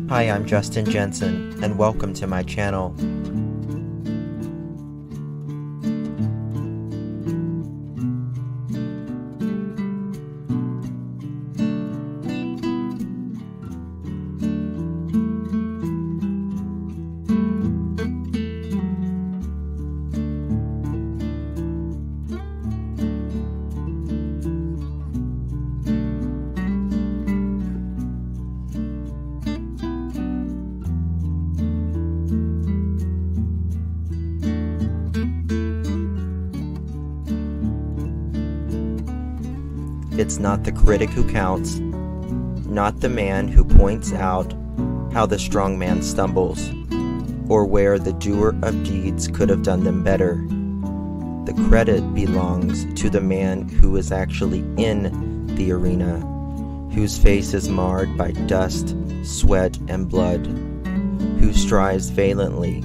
Hi, I'm Justin Jensen, and welcome to my channel. It's not the critic who counts, not the man who points out how the strong man stumbles, or where the doer of deeds could have done them better. The credit belongs to the man who is actually in the arena, whose face is marred by dust, sweat, and blood, who strives valiantly,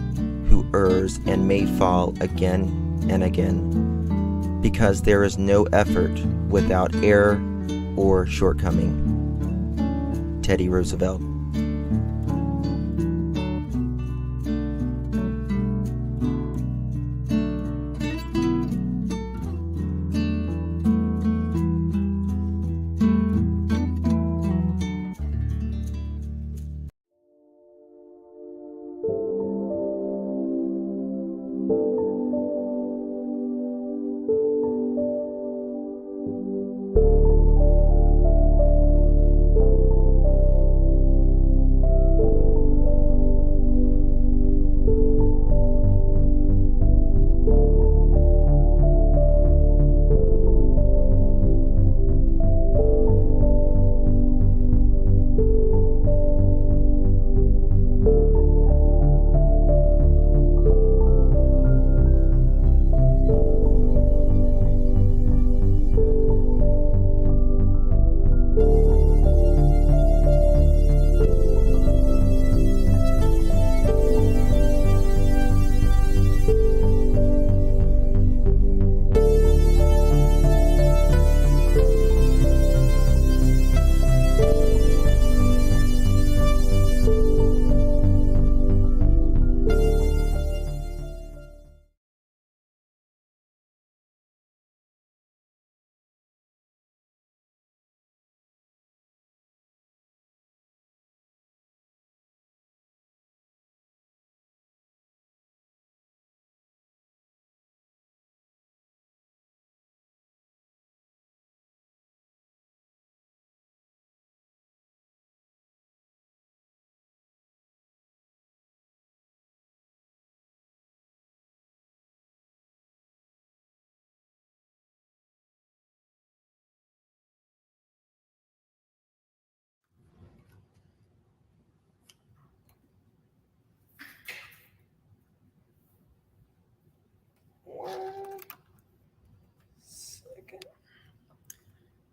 who errs and may fall again and again, because there is no effort without error or shortcoming. Teddy Roosevelt.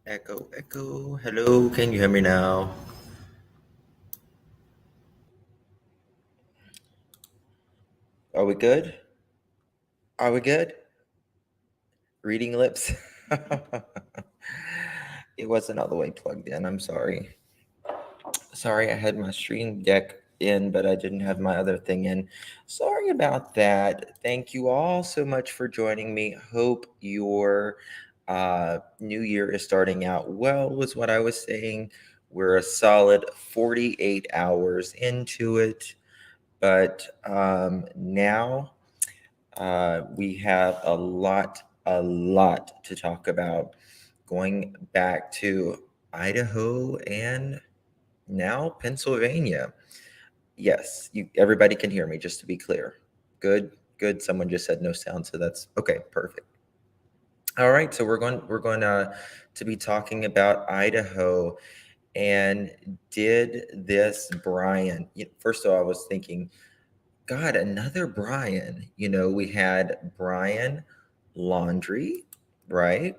Echo, echo. Hello, can you hear me now? Are we good? Are we good? Reading lips? It wasn't all the way plugged in. I'm sorry. Sorry, I had my stream deck in, but I didn't have my other thing in. Sorry about that. Thank you all so much for joining me. Hope your new year is starting out well, was what I was saying. We're a solid 48 hours into it, but now we have a lot to talk about, going back to Idaho and now Pennsylvania. Yes, everybody can hear me, just to be clear. Good, good. Someone just said no sound, so that's okay, perfect. All right, so we're going to be talking about Idaho. And did this Brian, first of all, I was thinking, God, another Brian. We had Brian Laundrie, right?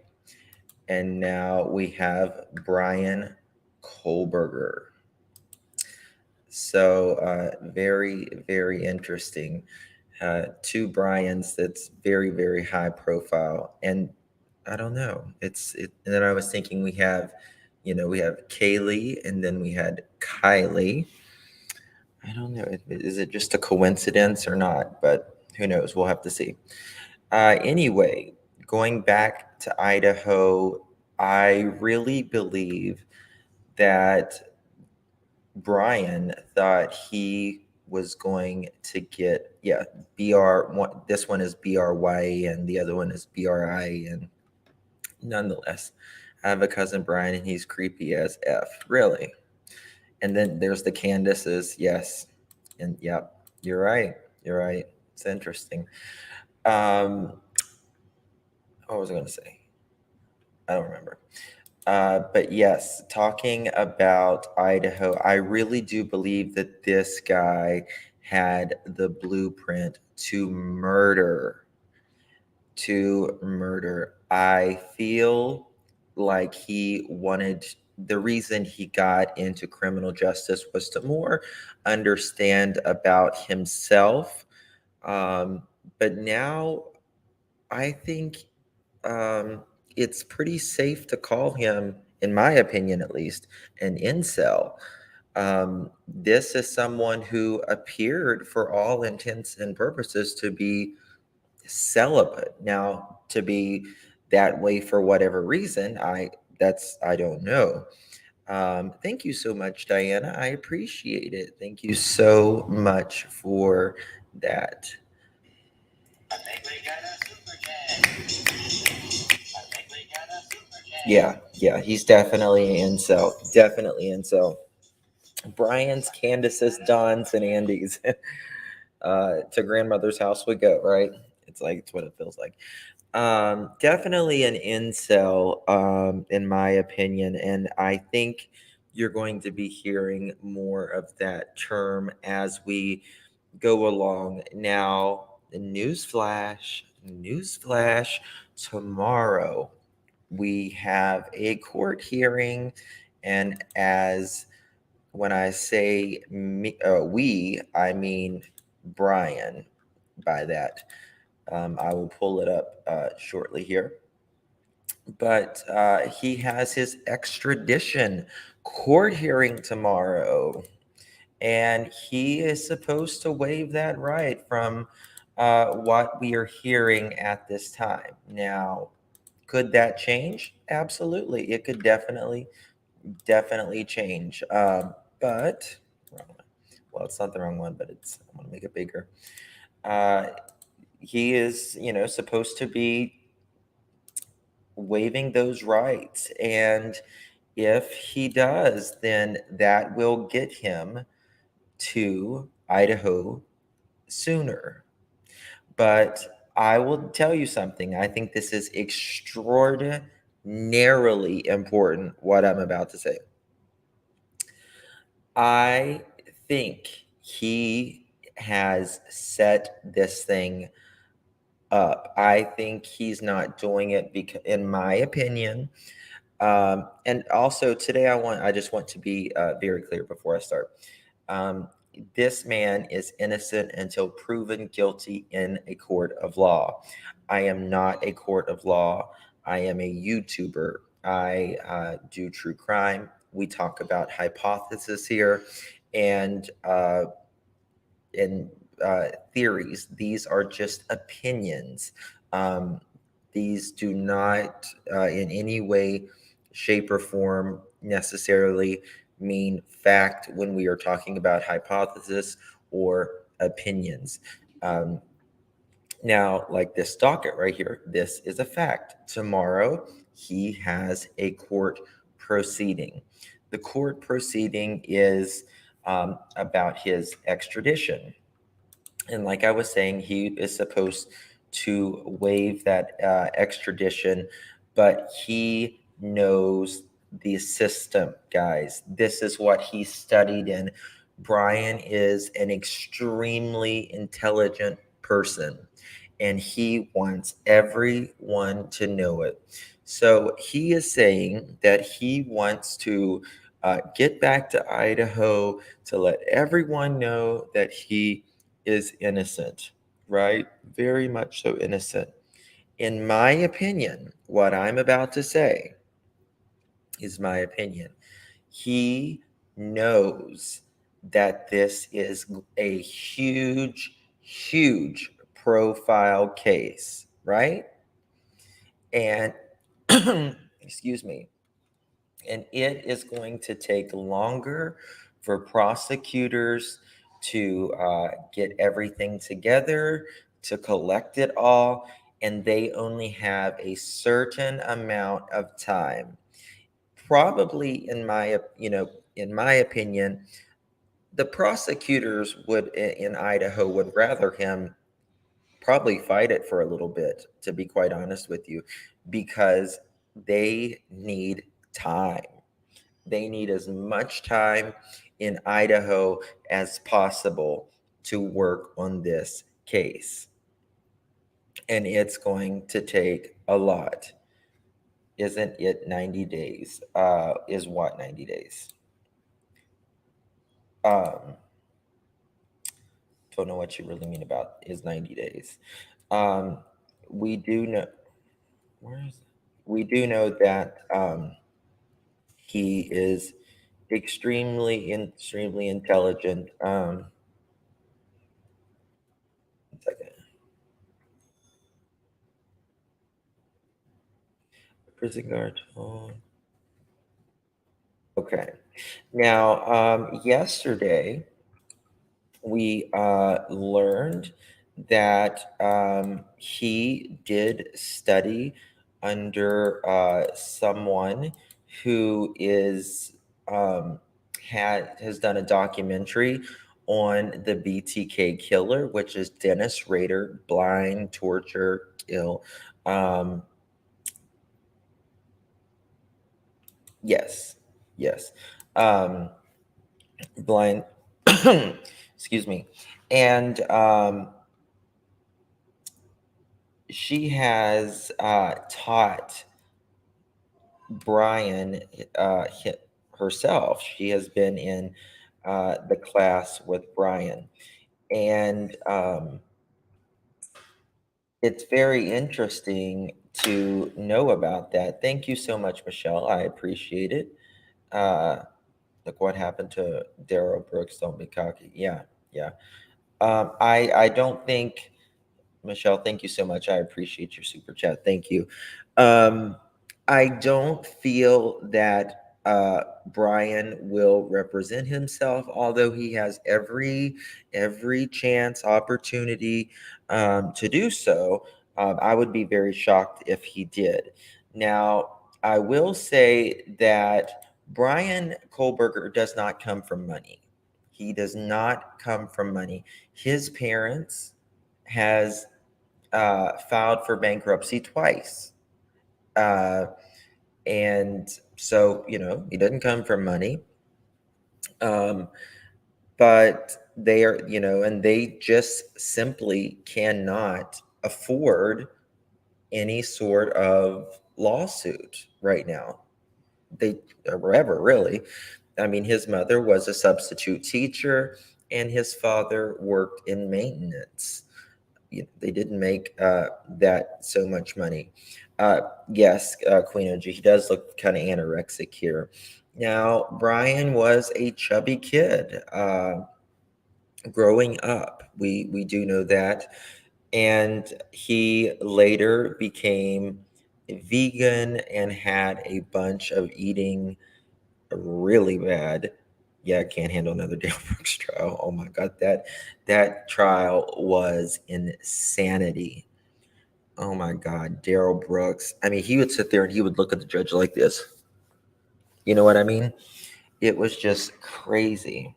And now we have Brian Kohlberger. So very, very interesting. Two Bryans that's very, very high profile. And I don't know. And then I was thinking we have Kaylee, and then we had Kylie. I don't know. Is it just a coincidence or not? But who knows? We'll have to see. Anyway, going back to Idaho, I really believe that Brian thought he was going to get, yeah, this one is BRY and the other one is BRI. And nonetheless, I have a cousin Brian and he's creepy as F. Really. And then there's the Candaces. Yes. And yep, you're right. You're right. It's interesting. Um, what was I going to say? I don't remember. But yes, talking about Idaho, I really do believe that this guy had the blueprint to murder. To murder. I feel like he wanted, the reason he got into criminal justice was to more understand about himself. Um, but now I think it's pretty safe to call him, in my opinion at least, an incel. This is someone who appeared, for all intents and purposes, to be celibate. Now, to be that way for whatever reason, I don't know. Thank you so much, Diana. I appreciate it. Thank you so much for that. Yeah, he's definitely an incel. Definitely incel. Brian's, Candace's, Don's, and Andy's. To grandmother's house we go, right? It's what it feels like. Definitely an incel, in my opinion, and I think you're going to be hearing more of that term as we go along. Now, newsflash, tomorrow we have a court hearing, and as when I say we, I mean Brian by that. I will pull it up shortly here. But he has his extradition court hearing tomorrow. And he is supposed to waive that right from what we are hearing at this time. Now, could that change? Absolutely. It could definitely change. But, well, it's not the wrong one, but I want to make it bigger. He is, supposed to be waiving those rights. And if he does, then that will get him to Idaho sooner. But I will tell you something. I think this is extraordinarily important, what I'm about to say. I think he has set this thing up. I think he's not doing it because, in my opinion, and also today I just want to be very clear before I start. Um, this man is innocent until proven guilty in a court of law. I am not a court of law. I am a YouTuber. I do true crime. We talk about hypothesis here, and in theories. These are just opinions. Um, these do not, in any way, shape, or form necessarily mean fact when we are talking about hypothesis or opinions. Um, Now, like this docket right here, this is a fact. Tomorrow, he has a court proceeding. The court proceeding is about his extradition. And like I was saying, he is supposed to waive that extradition, but he knows the system, guys. This is what he studied in. Brian is an extremely intelligent person, and he wants everyone to know it. So he is saying that he wants to get back to Idaho to let everyone know that he is innocent, right? Very much so innocent. In my opinion, what I'm about to say is my opinion. He knows that this is a huge, huge profile case, right? And excuse me, and it is going to take longer for prosecutors to get everything together, to collect it all, and they only have a certain amount of time. Probably, in my opinion, the prosecutors in Idaho would rather him probably fight it for a little bit, to be quite honest with you, because they need time. They need as much time in Idaho as possible to work on this case. And it's going to take a lot. Isn't it 90 days? Is what 90 days? Um, don't know what you really mean about is 90 days. Um, we do know, where is, we do know that he is extremely intelligent. 1 second. Prison guard. Okay. Now, yesterday we learned that he did study under someone who is has done a documentary on the BTK killer, which is Dennis Rader, blind, torture, kill. Um, yes, yes. Um, blind, excuse me, and she has taught Brian herself. She has been in the class with Brian, and it's very interesting to know about that. Thank you so much, Michelle. I appreciate it. uh Look what happened to Daryl Brooks. Don't be cocky. Yeah, yeah. I don't think, Michelle, thank you so much. I appreciate your super chat. Thank you. Um, I don't feel that Brian will represent himself, although he has every chance, opportunity to do so. I would be very shocked if he did. Now, I will say that Brian Kohlberger does not come from money. He does not come from money. His parents has filed for bankruptcy twice. Uh, and so, he doesn't come from money. Um, but they are, and they just simply cannot afford any sort of lawsuit right now. They, or ever really. I mean, his mother was a substitute teacher, and his father worked in maintenance. They didn't make that so much money. Yes, Queen OG, he does look kind of anorexic here. Now, Brian was a chubby kid growing up. We do know that, and he later became vegan and had a bunch of eating really bad. Yeah, I can't handle another Dale Brooks trial. Oh my God, that trial was insanity. Oh my God, Daryl Brooks. I mean, he would sit there and he would look at the judge like this. You know what I mean? It was just crazy.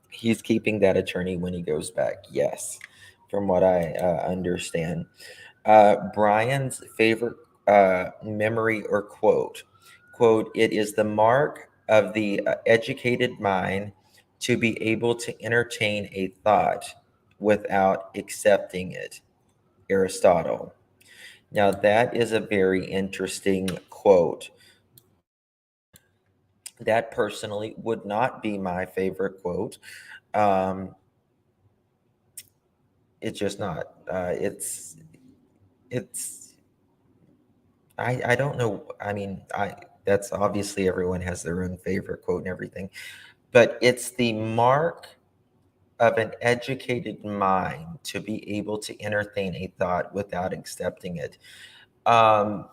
He's keeping that attorney when he goes back. Yes, from what I understand. Brian's favorite memory or quote. Quote, it is the mark of the educated mind to be able to entertain a thought without accepting it. Aristotle. Now, that is a very interesting quote. That personally would not be my favorite quote. Um, it's just not. It's I don't know. I mean, I that's obviously everyone has their own favorite quote and everything. but it's the mark of an educated mind to be able to entertain a thought without accepting it. Um,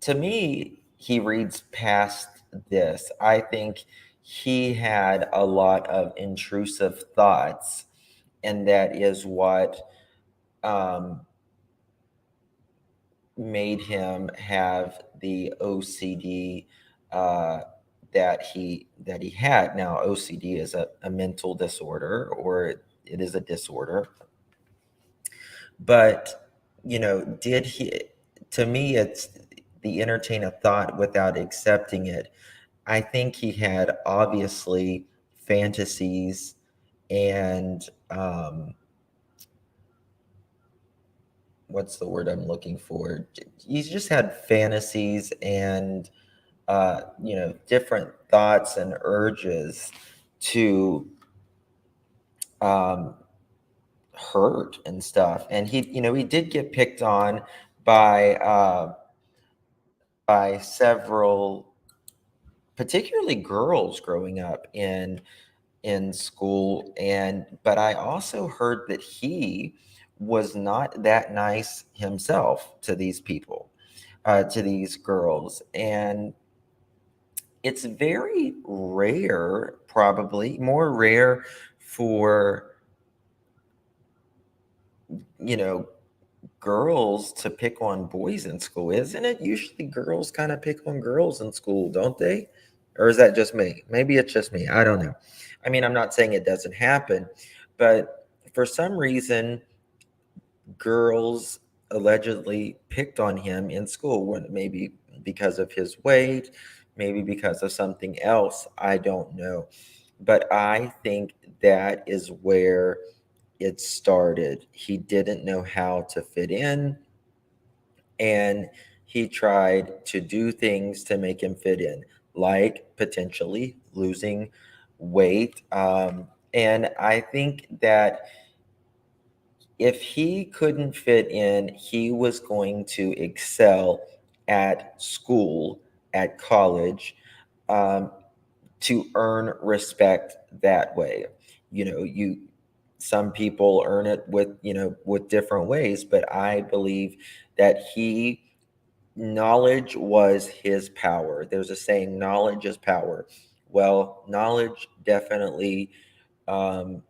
to me, he reads past this. I think he had a lot of intrusive thoughts, and that is what um, made him have the OCD uh, that he had. Now, OCD is a mental disorder, or it is a disorder. But did he? To me, it's the entertain a thought without accepting it. I think he had obviously fantasies and what's the word I'm looking for? He's just had fantasies and different thoughts and urges to um, hurt and stuff. And he did get picked on by several, particularly girls growing up in school. And but I also heard that he was not that nice himself to these people, to these girls. And it's very rare, probably more rare for you know girls to pick on boys in school, isn't it? Usually girls kind of pick on girls in school, don't they? Or is that just me? Maybe it's just me. I don't know. I mean, I'm not saying it doesn't happen, but for some reason, girls allegedly picked on him in school, when maybe because of his weight, maybe because of something else. I don't know. But I think that is where it started. He didn't know how to fit in, and he tried to do things to make him fit in, like potentially losing weight. And I think that if he couldn't fit in, he was going to excel at school, at college, um, to earn respect that way. You some people earn it with different ways, but I believe that he knowledge was his power. There's a saying, knowledge is power. Well, knowledge definitely um,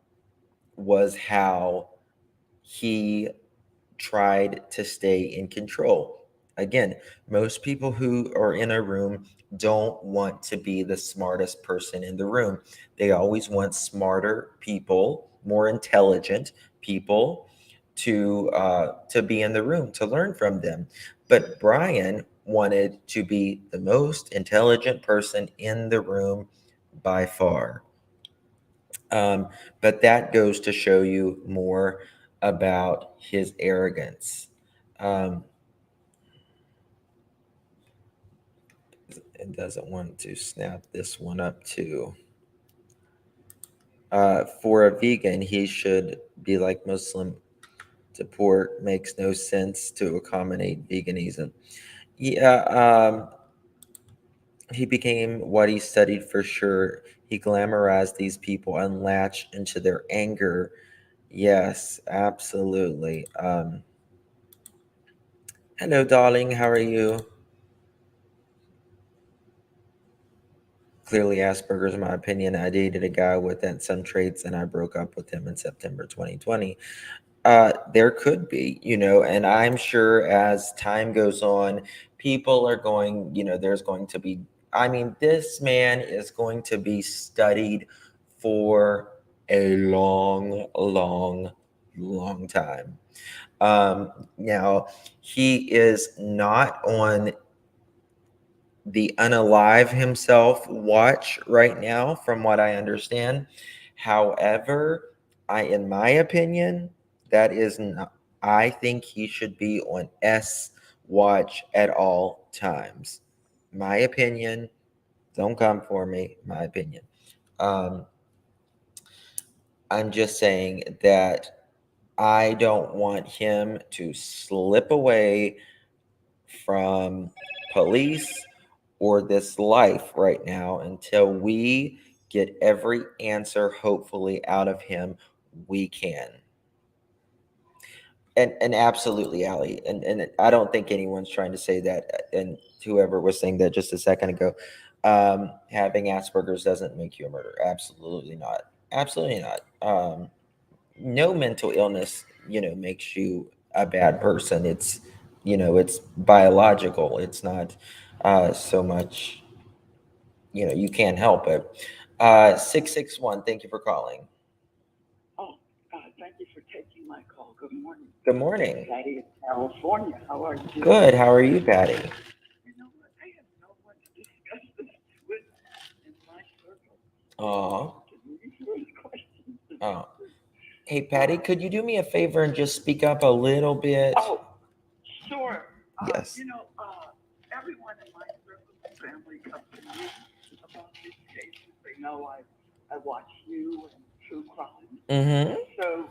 was how he tried to stay in control. Again, most people who are in a room don't want to be the smartest person in the room. They always want smarter people, more intelligent people to be in the room, to learn from them. But Brian wanted to be the most intelligent person in the room by far. Um, but that goes to show you more about his arrogance. Um, it doesn't want to snap this one up too. For a vegan, he should be like Muslim. To pork makes no sense to accommodate veganism. Yeah, he became what he studied for sure. He glamorized these people and latched into their anger. Yes, absolutely. Hello, darling. How are you? Clearly, Asperger's, in my opinion. I dated a guy with that some traits, and I broke up with him in September 2020. There could be, and I'm sure as time goes on, people are going, there's going to be, I mean, this man is going to be studied for a long, long, long time. Now, he is not on the unalive himself watch right now, from what I understand. However, in my opinion, that is not, I think he should be on S watch at all times. My opinion, don't come for me, my opinion. Um, I'm just saying that I don't want him to slip away from police or this life right now until we get every answer, hopefully, out of him we can. And absolutely, Allie, and I don't think anyone's trying to say that, and whoever was saying that just a second ago, having Asperger's doesn't make you a murderer. Absolutely not. Absolutely not. No mental illness, makes you a bad person. It's biological. It's not so much, you can't help it. 661, thank you for calling. Oh, thank you for taking my call. Good morning. Good morning. Patty in California. How are you doing? Good. How are you, Patty? You know what? I have no one to discuss this with in my circle. Oh. Can you answer these questions? Oh. Hey, Patty, could you do me a favor and just speak up a little bit? Oh, sure. Yes. Everyone in my circle of family comes to me about these cases. They know I watch you and true crime. Mm-hmm. So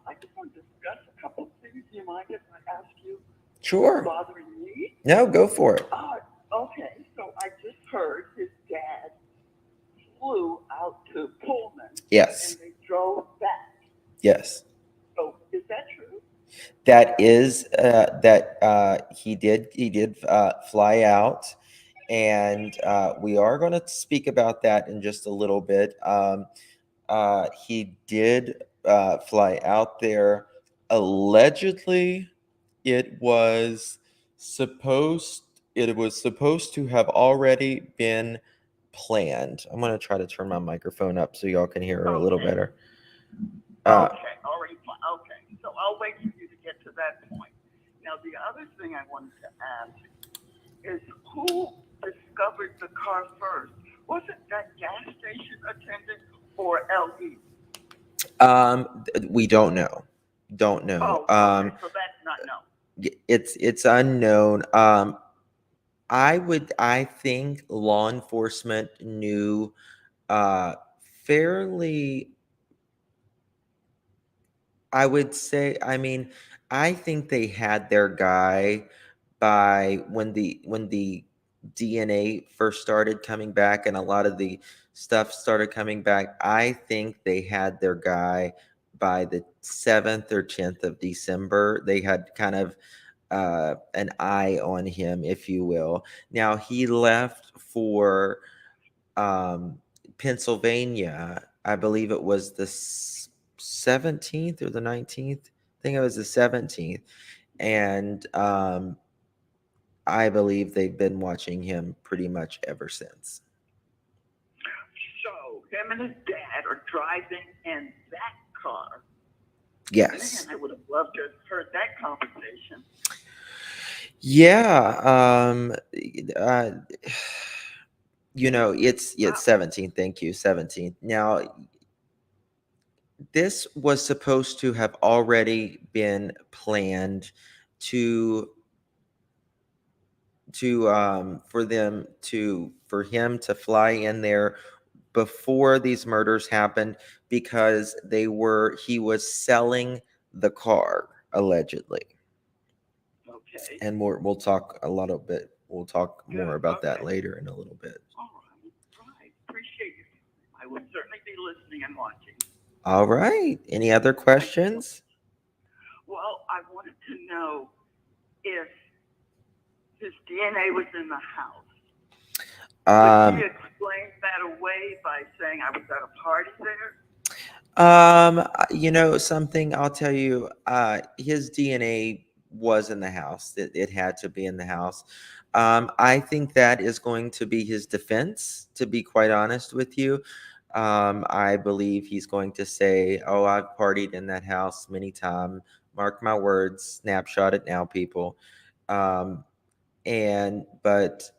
I just want to discuss a couple of things. Do you mind if I ask you what's Sure. bothering me? No, go for it. Okay. So I just heard his dad flew out to Pullman Yes. and they drove back. Yes. So is that true? That is that he did fly out, and we are going to speak about that in just a little bit. He did fly out there. Allegedly, it was supposed it was supposed to have already been planned. I'm going to try to turn my microphone up so y'all can hear her a little Okay. better. Okay. Already. Okay. So I'll wait for you to get to that point. Now the other thing I wanted to ask is who discovered the car first? Was it that gas station attendant or LE? We don't know. Don't know. Oh, okay. So that's not known. It's unknown. I think law enforcement knew uh fairly. I would say, I mean, I think they had their guy by when the DNA first started coming back and a lot of the stuff started coming back. I think they had their guy by the 7th or 10th of December. They had kind of an eye on him, if you will. Now he left for um, Pennsylvania. I believe it was the 17th or the 19th. I think it was the 17th. And I believe they've been watching him pretty much ever since. So him and his dad are driving in that car. Yes. Man, I would have loved to have heard that conversation. Yeah. Uh, it's 17th. Thank you. 17th. Now, this was supposed to have already been planned to for him to fly in there before these murders happened because he was selling the car allegedly. Okay. And we'll talk a little bit. We'll talk more Good. about that Okay. later in a little bit. All right. All right. Appreciate it. I will certainly be listening and watching. All right. Any other Thank you so questions? much. Well, I wanted to know if his DNA was in the house. Could he Um, explain that away by saying I was at a party there? something I'll tell you, his DNA was in the house. It had to be in the house. I think that is going to be his defense, to be quite honest with you. I believe he's going to say, "Oh, I've partied in that house many times. Mark my words, snapshot it now, people." Um, but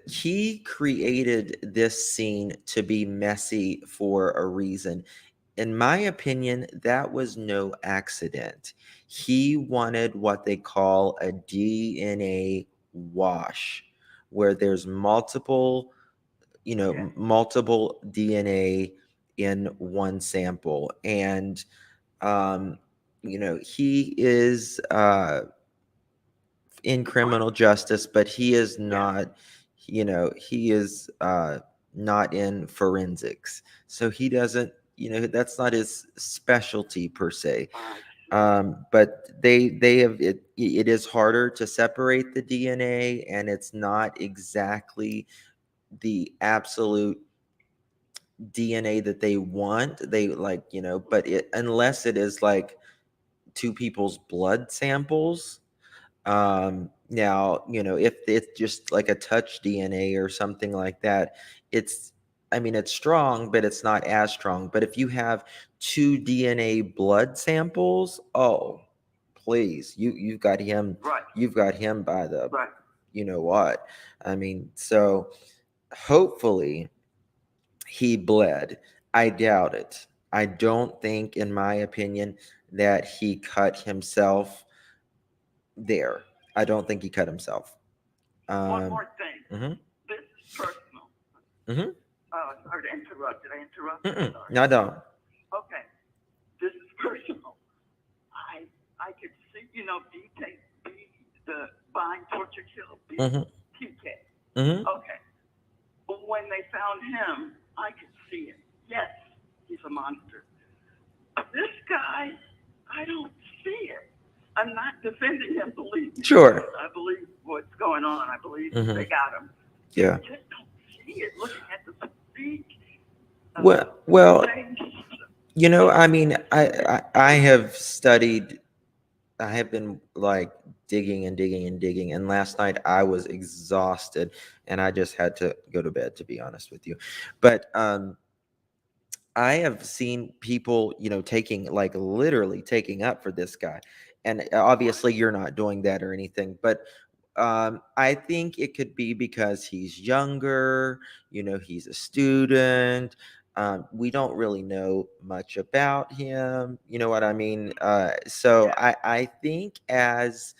he created this scene to be messy for a reason. In my opinion, that was no accident. He wanted what they call a DNA wash, where there's Yes. multiple DNA in one sample. And he is in criminal justice, but he is Yes. not he is not in forensics, so he doesn't, that's not his specialty per se. But they have it is harder to separate the DNA, and it's not exactly the absolute DNA that they want. They like, but unless it is like two people's blood samples. Now, if it's just like a touch DNA or something like that, it's, I mean, it's strong, but it's not as strong. But if you have two DNA blood samples, oh, please, Right. you've got him by the, Right. you know what? I mean, so hopefully he bled. I doubt it. I don't think, in my opinion, that he cut himself there. I don't think he cut himself. One more thing. Mm-hmm, This is personal. mm-hmm, Sorry to interrupt. Did I interrupt? mm-mm, Sorry. no, I don't. Okay. This is personal. I could see, the bind, torture, kill, Mm-hmm, BTK. mm-hmm. Okay. But when they found him, I could see it. Yes, he's a monster. This guy, I don't see it. I'm not defending him, believe me. Sure. I believe what's going on. I believe Mm-hmm. they got him. Yeah. I just don't see it looking at the physique. Well, Face. I mean, I have studied. I have been like digging and digging and digging, and last night I was exhausted, and I just had to go to bed, to be honest with you. But I have seen people, taking, like, literally taking up for this guy. And obviously you're not doing that or anything, but I think it could be because he's younger, he's a student. We don't really know much about him. You know what I mean? So Yeah. I think as,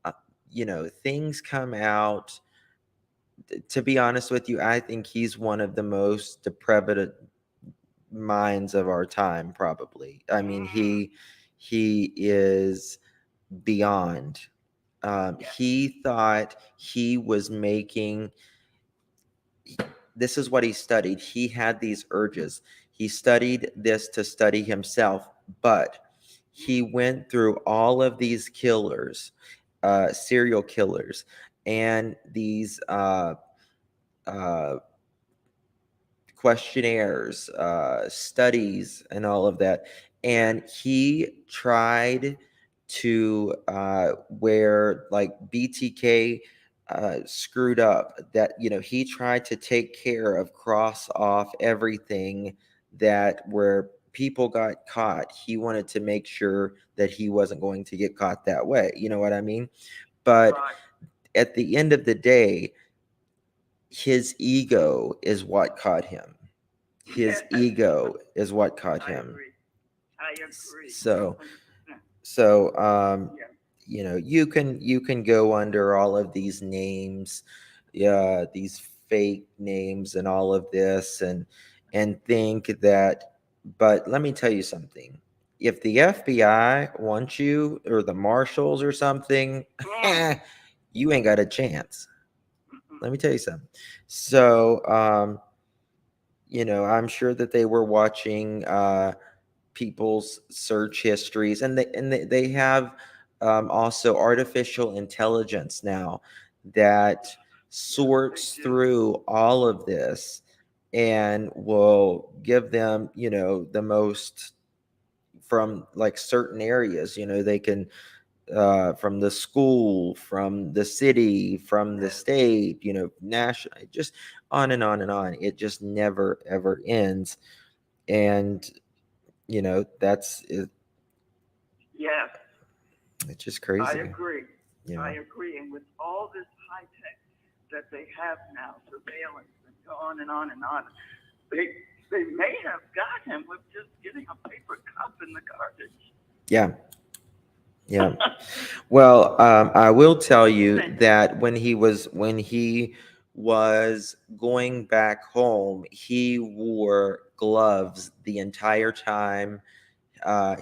uh, things come out, to be honest with you, I think he's one of the most depraved minds of our time, probably. I mean, he is beyond. Yeah. He thought he was making, this is what he studied. He had these urges. He studied this to study himself, but he went through all of these killers, serial killers, and these uh, questionnaires, studies, and all of that. And he tried to, where like BTK screwed up, that, he tried to take care of, cross off everything that where people got caught. He wanted to make sure that he wasn't going to get caught that way. You know what I mean? But Right. at the end of the day, his ego is what caught him. His ego is what caught I him. agree. I agree. So 100%. so Yeah. you can go under all of these names, yeah, these fake names and all of this, and think that, but let me tell you something. If the FBI wants you, or the marshals or something, you ain't got a chance. Let me tell you something. So I'm sure that they were watching people's search histories, and they have also artificial intelligence now that sorts through all of this and will give them, the most from like certain areas. They can, from the school, from the city, from the state, national, just on and on and on. It just never ever ends. And that's it. Yes, It's just I crazy. agree. you I know agree. And with all this high tech that they have now, surveillance and on and on and on, they they may have got him with just getting a paper cup in the garbage. yeah, yeah. Well, I will tell you that when he was going back home, he wore gloves the entire time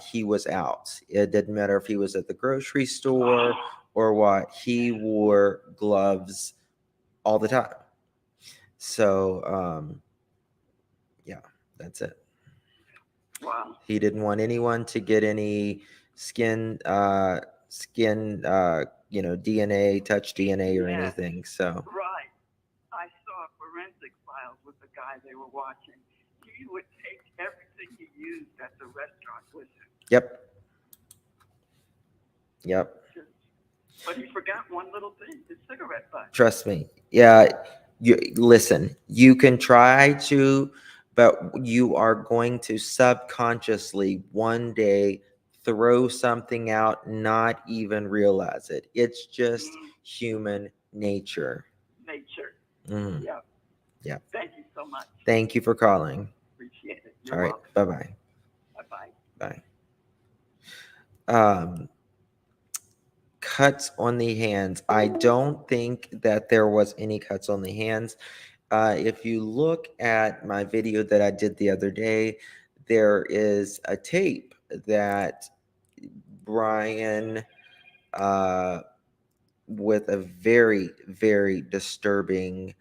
he was out. It didn't matter if he was at the grocery store or what. He wore gloves all the time. So, yeah, that's it. Wow. He didn't want anyone to get any skin, DNA, touch DNA or Yes. anything. So, Right. I saw forensic files with the guy they were watching. He would take everything he used at the restaurant with him. yep, yep. Just, but he forgot one little thing, his cigarette butt. Trust me. Yeah, you listen. You can try to, but you are going to subconsciously one day throw something out, not even realize it. It's just human nature. Nature. Mm, Yeah. yeah. Thank you so much. Thank you for calling. Appreciate it. All You're right. welcome. Bye-bye. Bye-bye. Bye. Um, cuts on the hands. I don't think that there was any cuts on the hands. If you look at my video that I did the other day, there is a tape that Brian, uh, with a very, very disturbing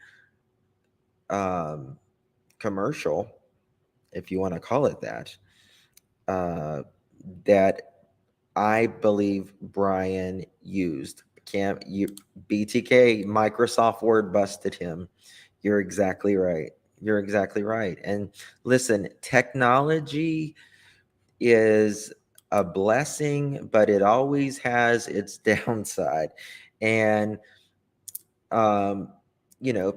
um, commercial, if you want to call it that, uh, that I believe Brian used. Can't you? BTK, Microsoft Word busted him. You're exactly right. You're exactly right. And listen, technology is a blessing, but it always has its downside. And um,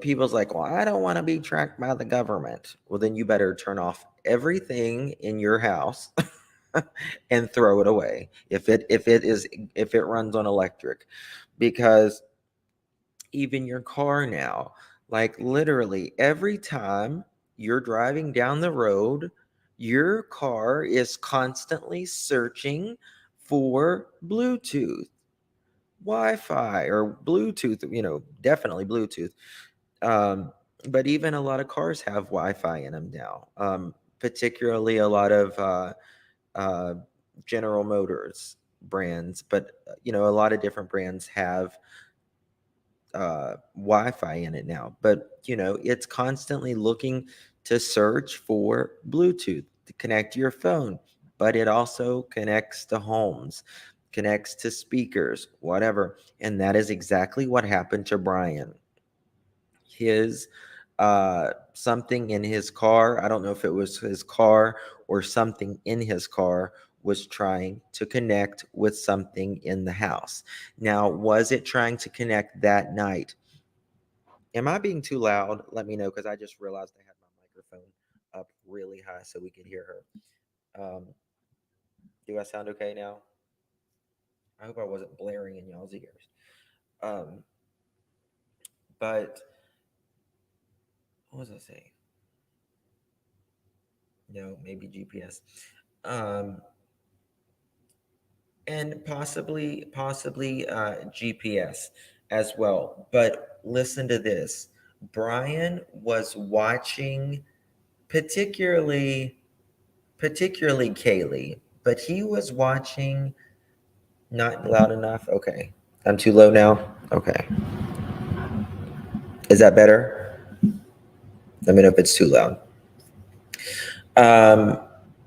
people's like, well, I don't want to be tracked by the government. Well, then you better turn off everything in your house and throw it away if it runs on electric, because even your car now, like literally every time you're driving down the road, your car is constantly searching for Bluetooth, Wi-Fi, or Bluetooth, definitely Bluetooth. um, but even a lot of cars have Wi-Fi in them now, particularly a lot of uh, General Motors brands, but a lot of different brands have Wi-Fi in it now. But it's constantly looking to search for Bluetooth to connect to your phone, but it also connects to homes, connects to speakers, whatever. And that is exactly what happened to Brian. His something in his car, I don't know if it was his car or something in his car, was trying to connect with something in the house. Now, was it trying to connect that night? Am I being too loud? Let me know, because I just realized I had my microphone up really high so we could hear her. Do I sound okay now? I hope I wasn't blaring in y'all's ears. Um, but what was I saying? No, maybe GPS. Um, and possibly GPS as well. But listen to this. Brian was watching, particularly Kaylee, but he was watching. Not loud enough. Okay, I'm too low now. Okay, is that better? Let me know if it's too loud. Um,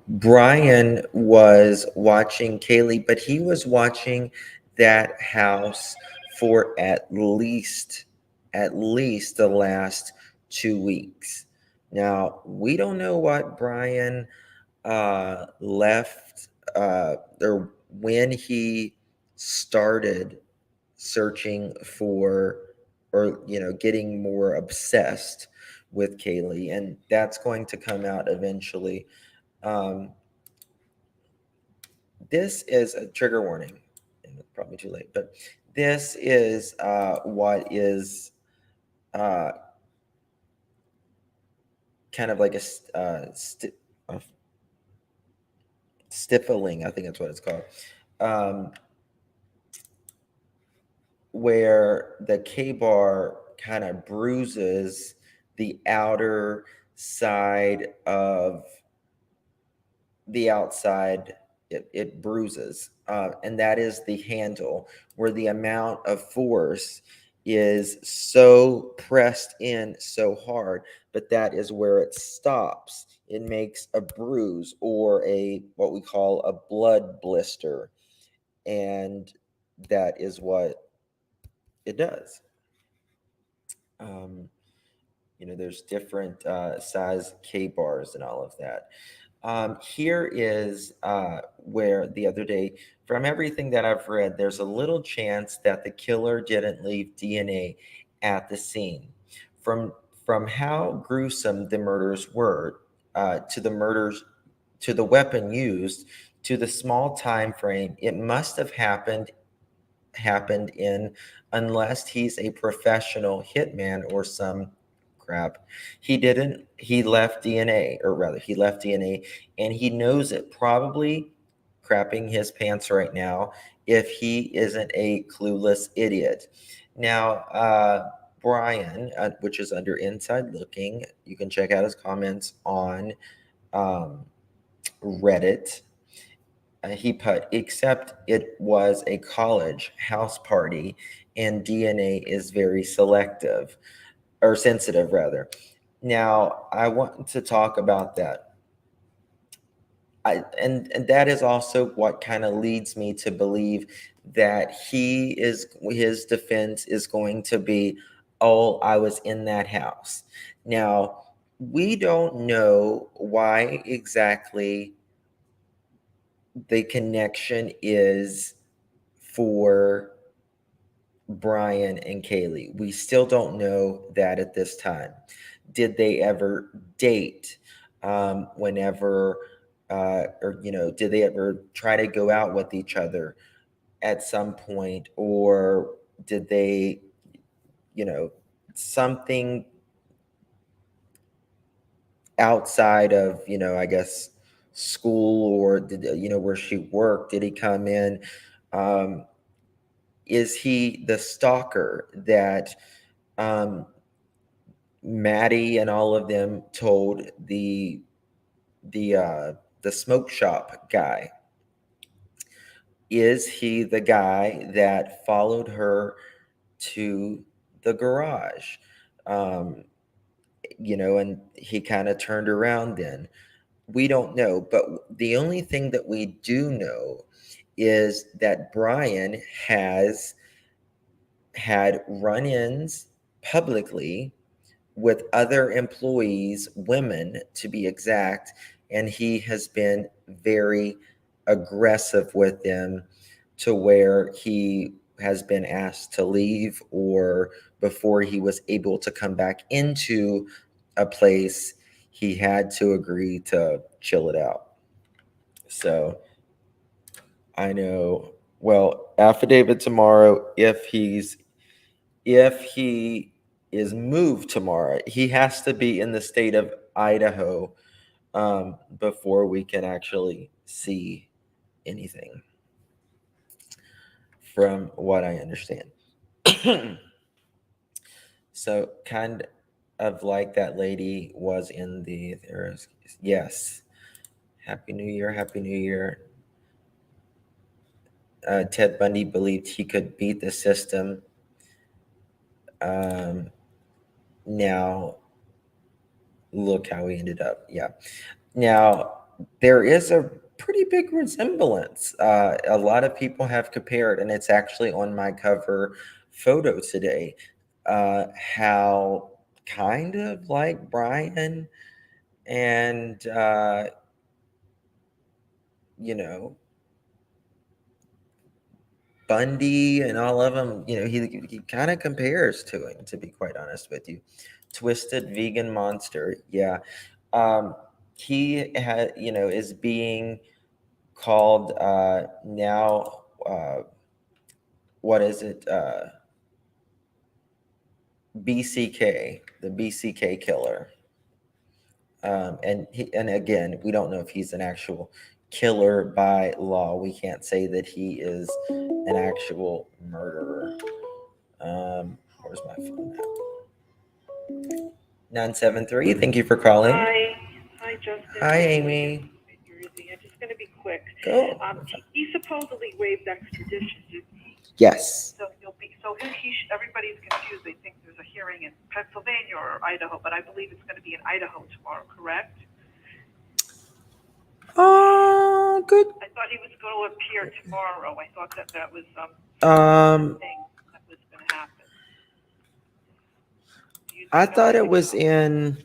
Brian was watching Kaylee, but he was watching that house for at least the last 2 weeks. Now, we don't know what Brian left, or when he started searching for, or getting more obsessed with Kaylee, and that's going to come out eventually. um, this is a trigger warning, and it's probably too late, but this is what is uh, kind of like a stifling, I think that's what it's called, um, where the K-bar kind of bruises the outer side of the outside. It bruises, and that is the handle, where the amount of force is so pressed in so hard, but that is where it stops. It makes a bruise or a what we call a blood blister, and that is what it does. Um, there's different size K bars and all of that. Here is where the other day, from everything that I've read, there's a little chance that the killer didn't leave DNA at the scene. From from how gruesome the murders were, to the murders, to the weapon used, to the small time frame, it must have happened in, unless he's a professional hitman or some crap. He didn't, he left DNA, or rather he left DNA, and he knows it, probably crapping his pants right now if he isn't a clueless idiot. Now, Brian, which is under Inside Looking, you can check out his comments on um, Reddit. He put, except it was a college house party and DNA is very selective, or sensitive rather. Now, I want to talk about that. And that is also what kind of leads me to believe that his defense is going to be, oh, I was in that house. Now, we don't know why exactly the connection is for Brian and Kaylee. We still don't know that at this time. Did they ever date? Whenever, or did they ever try to go out with each other at some point, or did they, something outside of, I guess, school, or did, where she worked? Did he come in? Um, is he the stalker that um, Maddie and all of them told the smoke shop guy? Is he the guy that followed her to the garage? Um, and he kind of turned around then. We don't know, but the only thing that we do know is that Brian has had run-ins publicly with other employees, women to be exact, and he has been very aggressive with them, to where he has been asked to leave, or before he was able to come back into a place, he had to agree to chill it out. So I know, well, affidavit tomorrow. If he is moved tomorrow, he has to be in the state of Idaho before we can actually see anything, from what I understand. So, kind of like that lady was in yes. Happy New Year, Happy New Year. Ted Bundy believed he could beat the system. Now, look how he ended up. Yeah. Now, there is a pretty big resemblance. A lot of people have compared, and it's actually on my cover photo today, how kind of like Brian and, you know, Bundy and all of them, he kind of compares to him, to be quite honest with you. Twisted vegan monster. Yeah. Um, he had, is being called now, what is it? BCK, the BCK killer. And again, we don't know if he's an actual killer by law. We can't say that he is an actual murderer. Where's my phone at? 973. Thank you for calling. Hi, Justin. Hi, Amy. New Jersey. I'm just going to be quick. Go. He supposedly waived extradition, didn't he? Yes. So everybody's going to Pennsylvania or Idaho, but I believe it's going to be in Idaho tomorrow, correct? Good. I thought he was going to appear tomorrow. I thought that was thing that was going to happen. I thought it was in.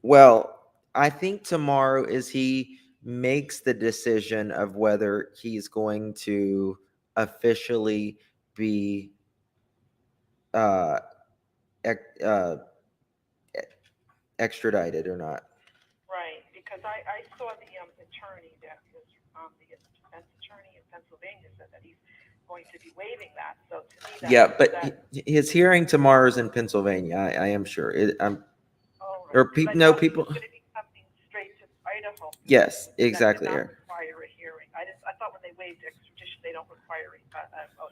Well, I think tomorrow is he makes the decision of whether he's going to officially be uh, extradited or not. Right, because I saw the attorney that was the defense attorney in Pennsylvania said that he's going to be waiving that. So to me, that Yeah, but his hearing tomorrow is in Pennsylvania. I am sure. Or people. No, people. It's going to be coming straight to Idaho. Yes, exactly. That did not require a hearing. I thought when they waived extradition, they don't require a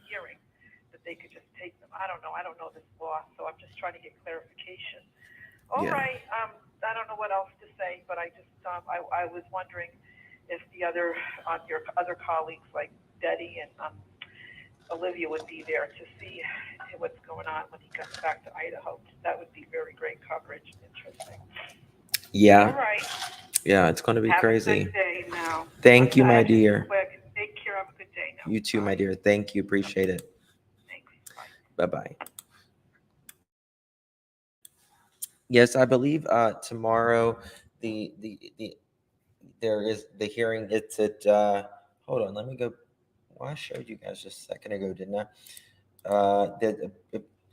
hearing, that they could just take them. I don't know. I don't know this law, so I'm just trying to get clarification. All right. I don't know what else to say, but I just I was wondering if the other your other colleagues like Betty and Olivia would be there to see what's going on when he comes back to Idaho. That would be very great coverage. Interesting. Yeah. All right. Yeah, it's going to be crazy. Have a good day now. Thank you, my dear. Quick. Take care. Have a good day now. You too, my dear. Thank you. Appreciate it. Thanks. Bye-bye. Yes, I believe tomorrow the there is the hearing. It's at hold on, let me go. Well, I showed you guys just a second ago, didn't I?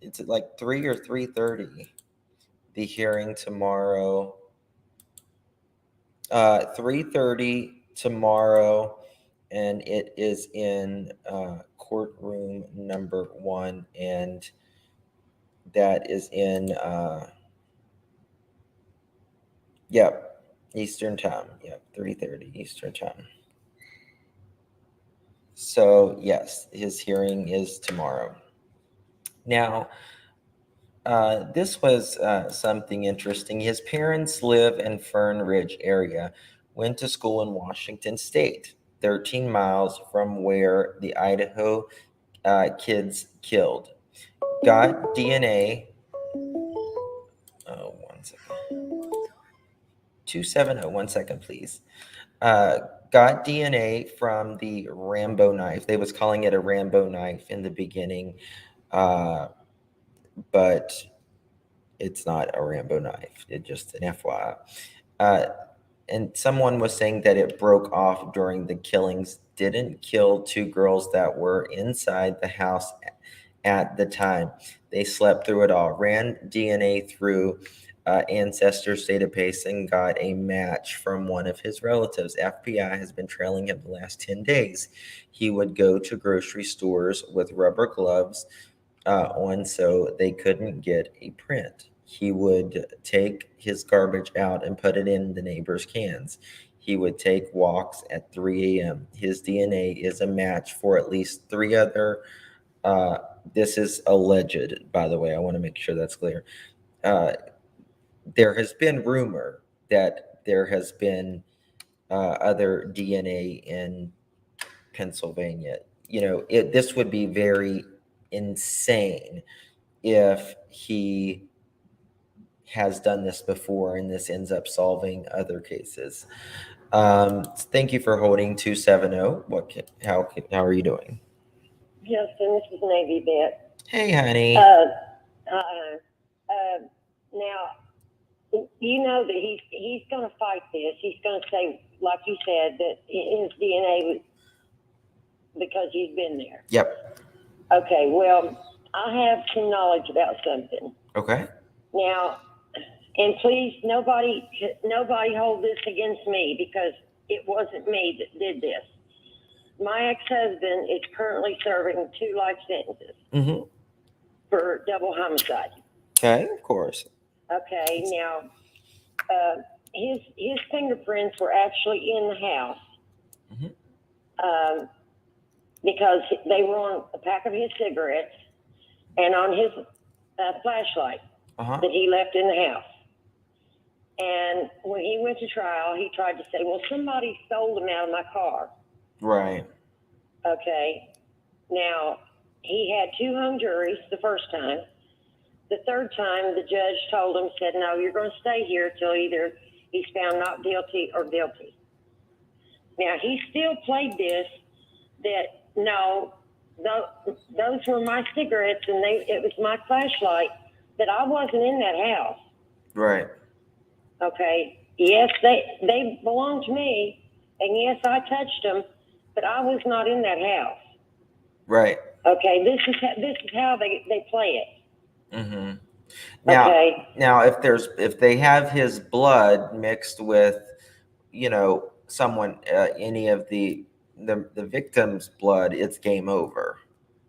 It's at like 3 or 3:30. The hearing tomorrow. 3:30 tomorrow, and it is in courtroom number 1, and that is in Eastern time. 3:30 Eastern time. So yes, his hearing is tomorrow. Now, this was something interesting. His parents live in Fern Ridge area, went to school in Washington State, 13 miles from where the Idaho kids killed. Got DNA. Oh, 1 second. 270. 1 second, please. Got DNA from the Rambo knife. They was calling it a Rambo knife in the beginning, but it's not a Rambo knife. It's just an FYI. And someone was saying that it broke off during the killings. Didn't kill 2 girls that were inside the house at the time. They slept through it all. Ran DNA through Ancestors database and got a match from one of his relatives. FBI has been trailing him the last 10 days. He would go to grocery stores with rubber gloves on so they couldn't get a print. He would take his garbage out and put it in the neighbor's cans. He would take walks at 3 a.m. His DNA is a match for at least 3 other. This is alleged, by the way. I want to make sure that's clear. There has been rumor that there has been other DNA in Pennsylvania. This would be very insane if he has done this before and this ends up solving other cases. Thank you for holding 270. How are you doing? Justin, this is Navy Vet. Hey, honey. Now, you know that he's going to fight this. He's going to say, like you said, that his DNA was because he's been there. Yep. Okay, well, I have some knowledge about something. Okay. Now, and please, nobody hold this against me because it wasn't me that did this. My ex-husband is currently serving 2 life sentences for double homicide. Okay, of course. Okay, now, his fingerprints were actually in the house because they were on a pack of his cigarettes and on his flashlight that he left in the house. And when he went to trial, he tried to say, well, somebody stole them out of my car. Right. Okay. Now, he had 2 hung juries the first time. The third time, the judge told him, said, no, you're going to stay here till either he's found not guilty or guilty. Now, he still played this that, no, those were my cigarettes and it was my flashlight, that I wasn't in that house. Right. Okay. Yes, they belonged to me, and yes, I touched them, but I was not in that house. Right. Okay. This is how they play it. Mm-hmm. Now, Okay. now, if they have his blood mixed with, someone, any of the victim's blood, it's game over.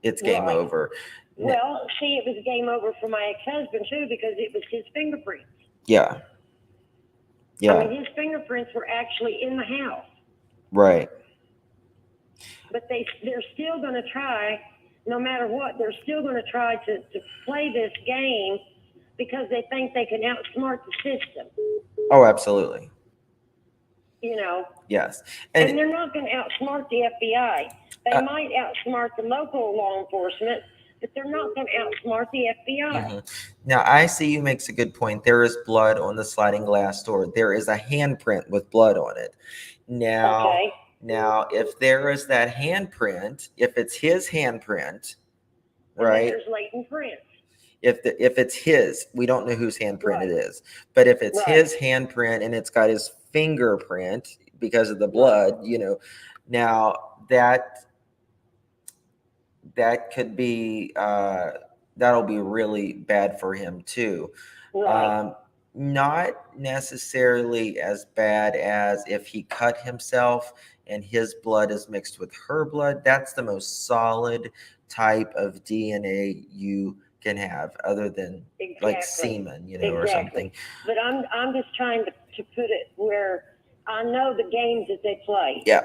It's game Right. over. Well, see, it was game over for my ex-husband too, because it was his fingerprints. Yeah. Yeah. I mean, his fingerprints were actually in the house. Right. But they're still going to try, no matter what, they're still going to try to play this game because they think they can outsmart the system. Oh, absolutely. Yes. And they're not going to outsmart the FBI. They might outsmart the local law enforcement, but they're not going to outsmart the FBI. Mm-hmm. Now, ICU makes a good point. There is blood on the sliding glass door. There is a handprint with blood on it. Now, if there is that handprint, if it's his handprint, right? There's latent prints. If it's his, we don't know whose handprint it is. But if it's his handprint and it's got his fingerprint because of the blood, now that could be that'll be really bad for him too. Right. Not necessarily as bad as if he cut himself and his blood is mixed with her blood. That's the most solid type of DNA you can have, other than like semen, or something. But I'm just trying to put it where I know the games that they play. Yeah.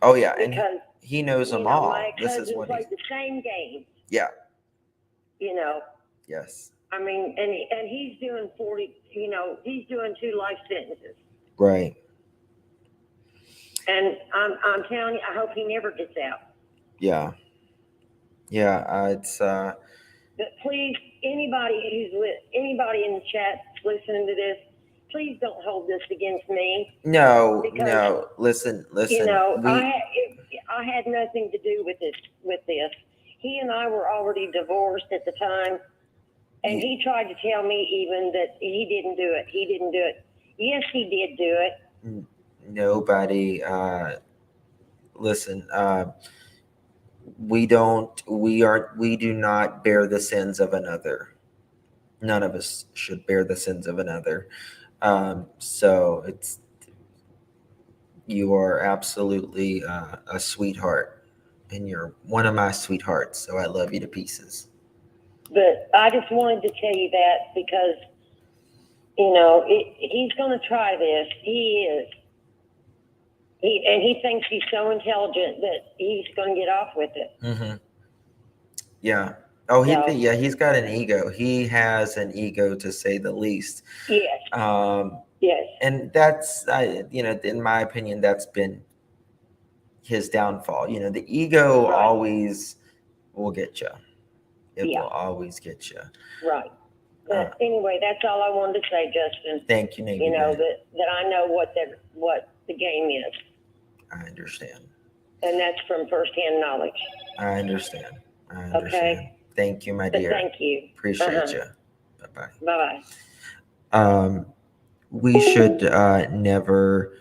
Oh yeah, because, and he knows them all. My This is cousin what played the same game. Yeah. Yes. I mean, and he's doing 40. He's doing 2 life sentences. Right. And I'm telling you, I hope he never gets out. Yeah. Yeah. It's. But please, anybody in the chat listening to this, please don't hold this against me. No. Listen. I had nothing to do with this. He and I were already divorced at the time, and he tried to tell me even that he didn't do it. Yes, he did do it. Nobody. Listen. We do not bear the sins of another. None of us should bear the sins of another. So you are absolutely a sweetheart, and you're one of my sweethearts. So I love you to pieces. But I just wanted to tell you that because, he's going to try this. He is. He thinks he's so intelligent that he's going to get off with it. Mm-hmm. Yeah. Oh, he's got an ego. He has an ego, to say the least. Yes. Yes. And that's, in my opinion, that's been his downfall. The ego always will get you. It will always get you. Right. But anyway, that's all I wanted to say, Justin. Thank you, Navy. That I know what the game is. I understand. And that's from firsthand knowledge. I understand. Okay. Thank you, my dear. Thank you. Appreciate you. Bye-bye. Bye-bye. We should never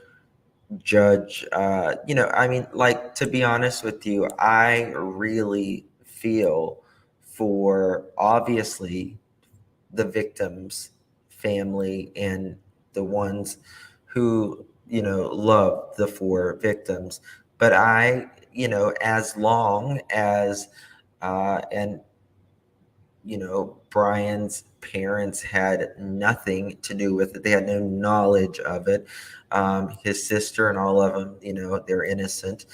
judge, to be honest with you, I really feel for, obviously, the victim's family and the ones who, love the 4 victims. But as long as, Bryans' parents had nothing to do with it. They had no knowledge of it. His sister and all of them, they're innocent.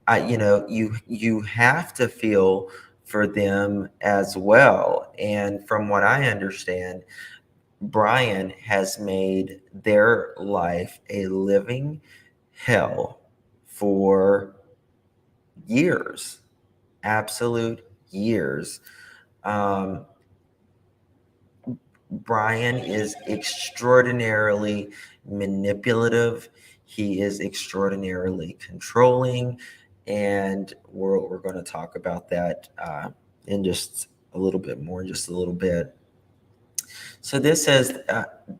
You have to feel for them as well. And from what I understand, Bryan has made their life a living hell for years, absolute years. Um, Brian is extraordinarily manipulative. He is extraordinarily controlling, and we're going to talk about that in just a little bit more, just a little bit. So this says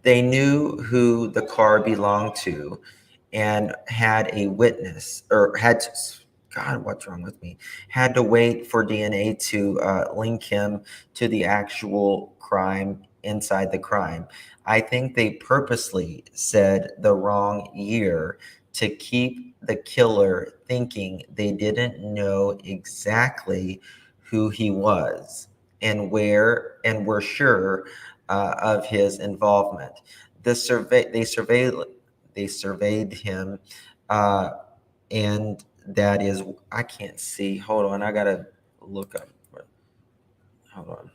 they knew who the car belonged to and had a witness, or had to, God, what's wrong with me? Had to wait for DNA to link him to the actual crime inside the crime. I think they purposely said the wrong year to keep the killer thinking they didn't know exactly who he was and where, and were sure of his involvement. They surveyed him, uh, and that is, I can't see. Hold on, I gotta look up. Hold on.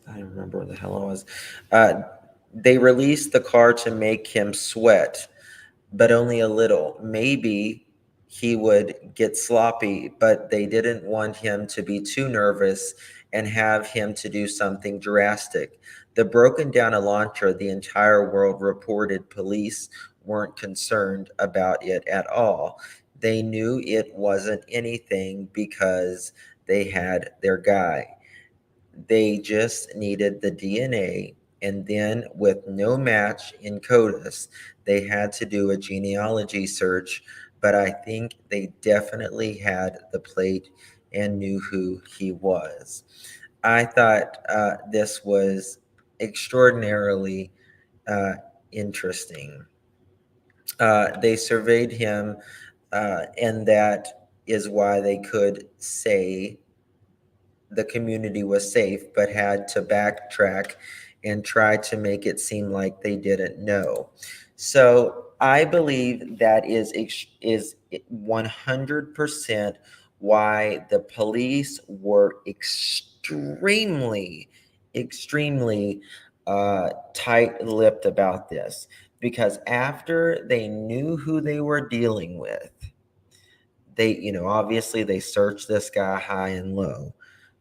I don't remember where the hell I was. They released the car to make him sweat, but only a little. Maybe he would get sloppy, but they didn't want him to be too nervous and have him to do something drastic. The broken down Elantra, the entire world reported police weren't concerned about it at all. They knew it wasn't anything because they had their guy. They just needed the DNA, and then with no match in CODIS, they had to do a genealogy search, but I think they definitely had the plate and knew who he was. I thought this was extraordinarily uh, interesting. They surveyed him, and that is why they could say the community was safe, but had to backtrack and try to make it seem like they didn't know. So I believe that is 100% why the police were extremely tight-lipped about this, because after they knew who they were dealing with, they, obviously they searched this guy high and low.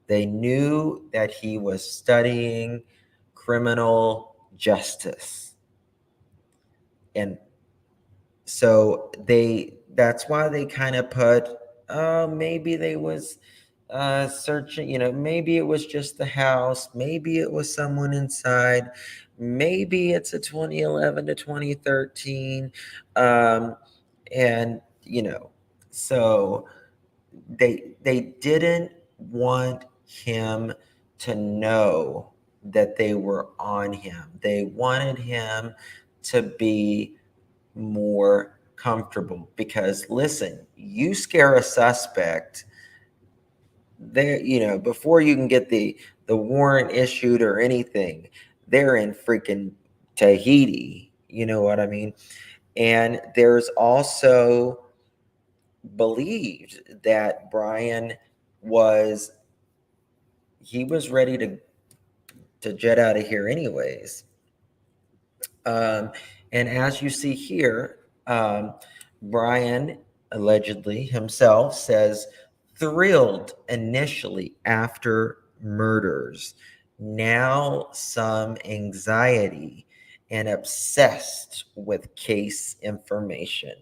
They knew that he was studying criminal justice. And so that's why they kind of put, maybe they was searching, maybe it was just the house, maybe it was someone inside, maybe it's a 2011 to 2013. And, so they didn't want him to know that they were on him. They wanted him to be more comfortable, because listen, you scare a suspect there, before you can get the warrant issued or anything, they're in freaking Tahiti, you know what I mean? And there's also believed that Brian was ready to jet out of here anyways. And as you see here, Brian allegedly himself says, thrilled initially after murders, now some anxiety, and obsessed with case information.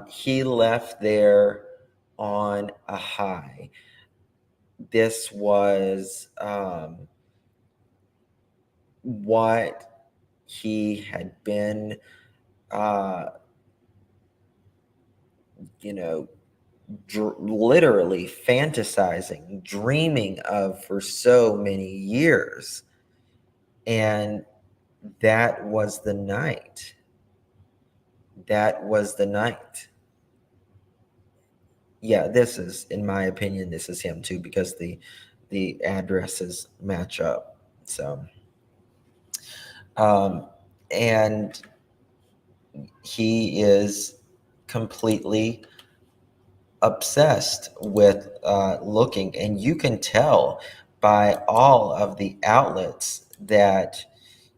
He left there on a high. This was what he had been, literally fantasizing, dreaming of for so many years. And that was the night. That was the night. Yeah, this is, in my opinion, this is him too, because the addresses match up. So, and he is completely obsessed with looking, and you can tell by all of the outlets that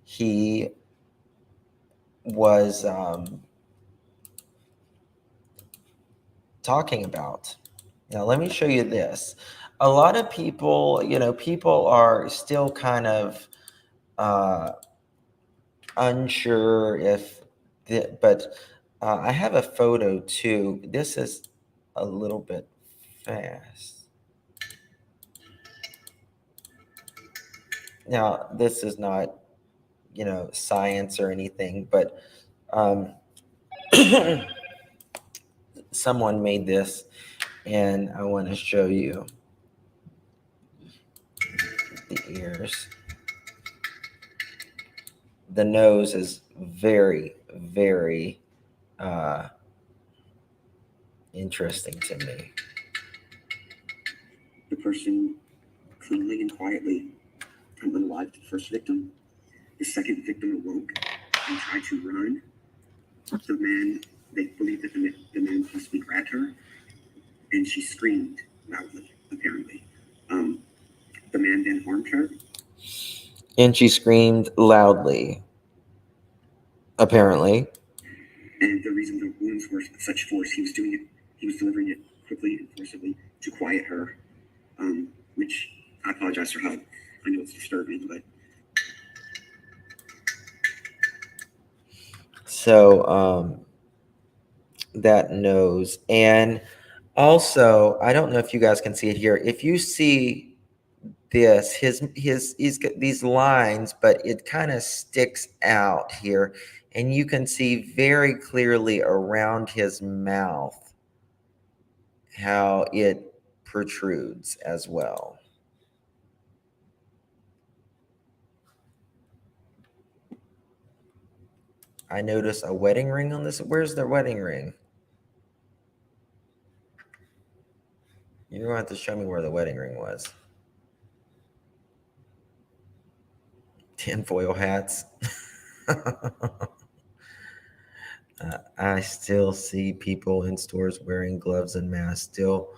he was talking about. Now, let me show you this. A lot of people, people are still kind of unsure if, but I have a photo too. This is a little bit fast. Now, this is not, science or anything, but someone made this, and I want to show you the ears. The nose is very, very interesting to me. The person cleanly and quietly unalived the first victim. The second victim awoke and tried to run. The man, they believe that the man possibly grabbed her, and she screamed loudly, apparently. The man then harmed her. And she screamed loudly, apparently. And the reason the wounds were of such force, he was delivering it quickly and forcibly to quiet her, which I apologize for how, I know it's disturbing, but. So, that nose. And also, I don't know if you guys can see it here. If you see this, he's got these lines, but it kind of sticks out here, and you can see very clearly around his mouth how it protrudes as well. I notice a wedding ring on this. Where's the wedding ring? You're going to have to show me where the wedding ring was. Tinfoil hats. I still see people in stores wearing gloves and masks, still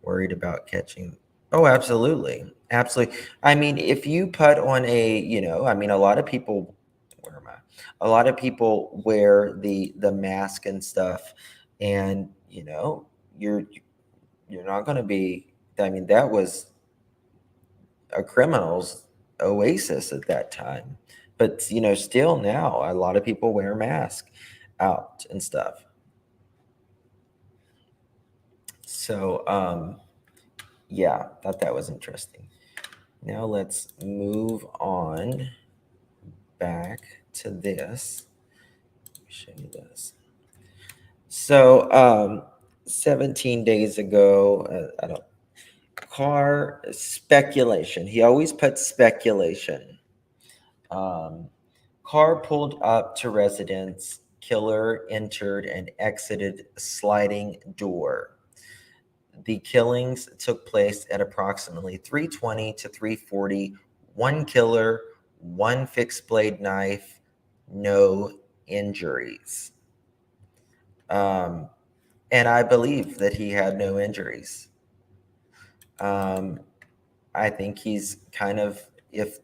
worried about catching. Oh, absolutely. Absolutely. I mean, if you put on a lot of people, where am I? A lot of people wear the mask and stuff, and you're not going to be, that was a criminal's oasis at that time. But, still now, a lot of people wear masks out and stuff. So, yeah, thought that was interesting. Now let's move on back to this. Let me show you this. So, 17 days ago, car speculation. He always puts speculation. Car pulled up to residence. Killer entered and exited sliding door. The killings took place at approximately 3:20 to 3:40. One killer, one fixed blade knife, no injuries. And I believe that he had no injuries. I think he's kind of, if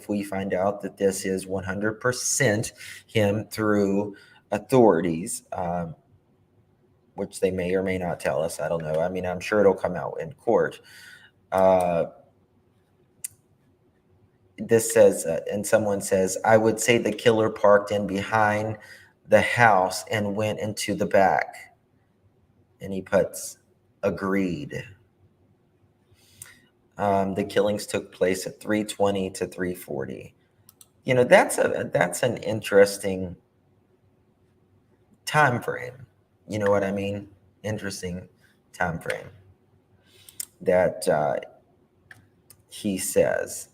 we find out that this is 100% him through authorities, which they may or may not tell us, I don't know. I mean, I'm sure it'll come out in court. This says, and someone says, I would say the killer parked in behind the house and went into the back. And he puts, agreed. The killings took place at 3:20 to 3:40. That's an interesting time frame. You know what I mean? Interesting time frame that he says.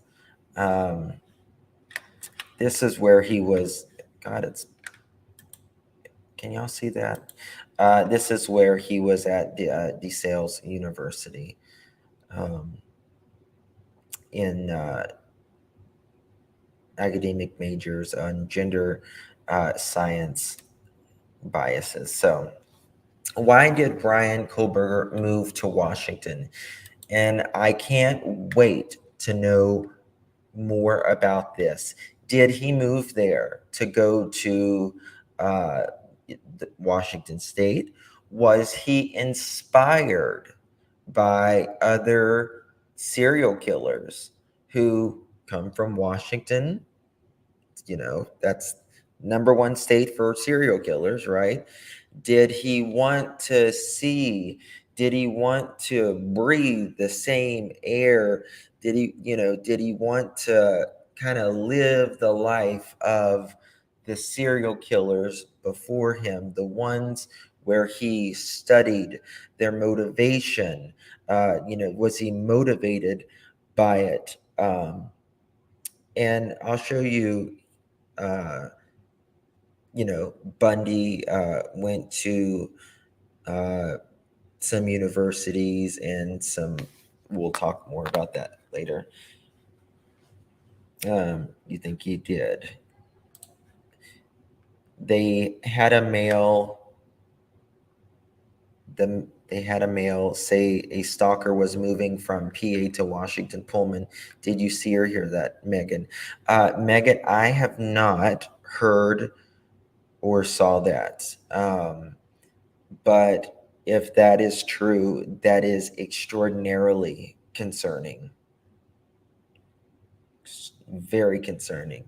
This is where he was. God, can y'all see that? This is where he was at the DeSales University. In academic majors on gender science biases. So, why did Brian Kohlberger move to Washington? And I can't wait to know more about this. Did he move there to go to Washington State? Was he inspired by other serial killers who come from Washington? That's number one state for serial killers, right? Did he want to see? Did he want to breathe the same air? Did he want to kind of live the life of the serial killers before him, the ones where he studied their motivation? Was he motivated by it? And I'll show you, uh, Bundy went to uh, some universities and we'll talk more about that later. You think he did? They had a male, they had a male say a stalker was moving from PA to Washington Pullman. Did you see or hear that, Megan? Megan, I have not heard or saw that. But if that is true, that is extraordinarily concerning. Very concerning.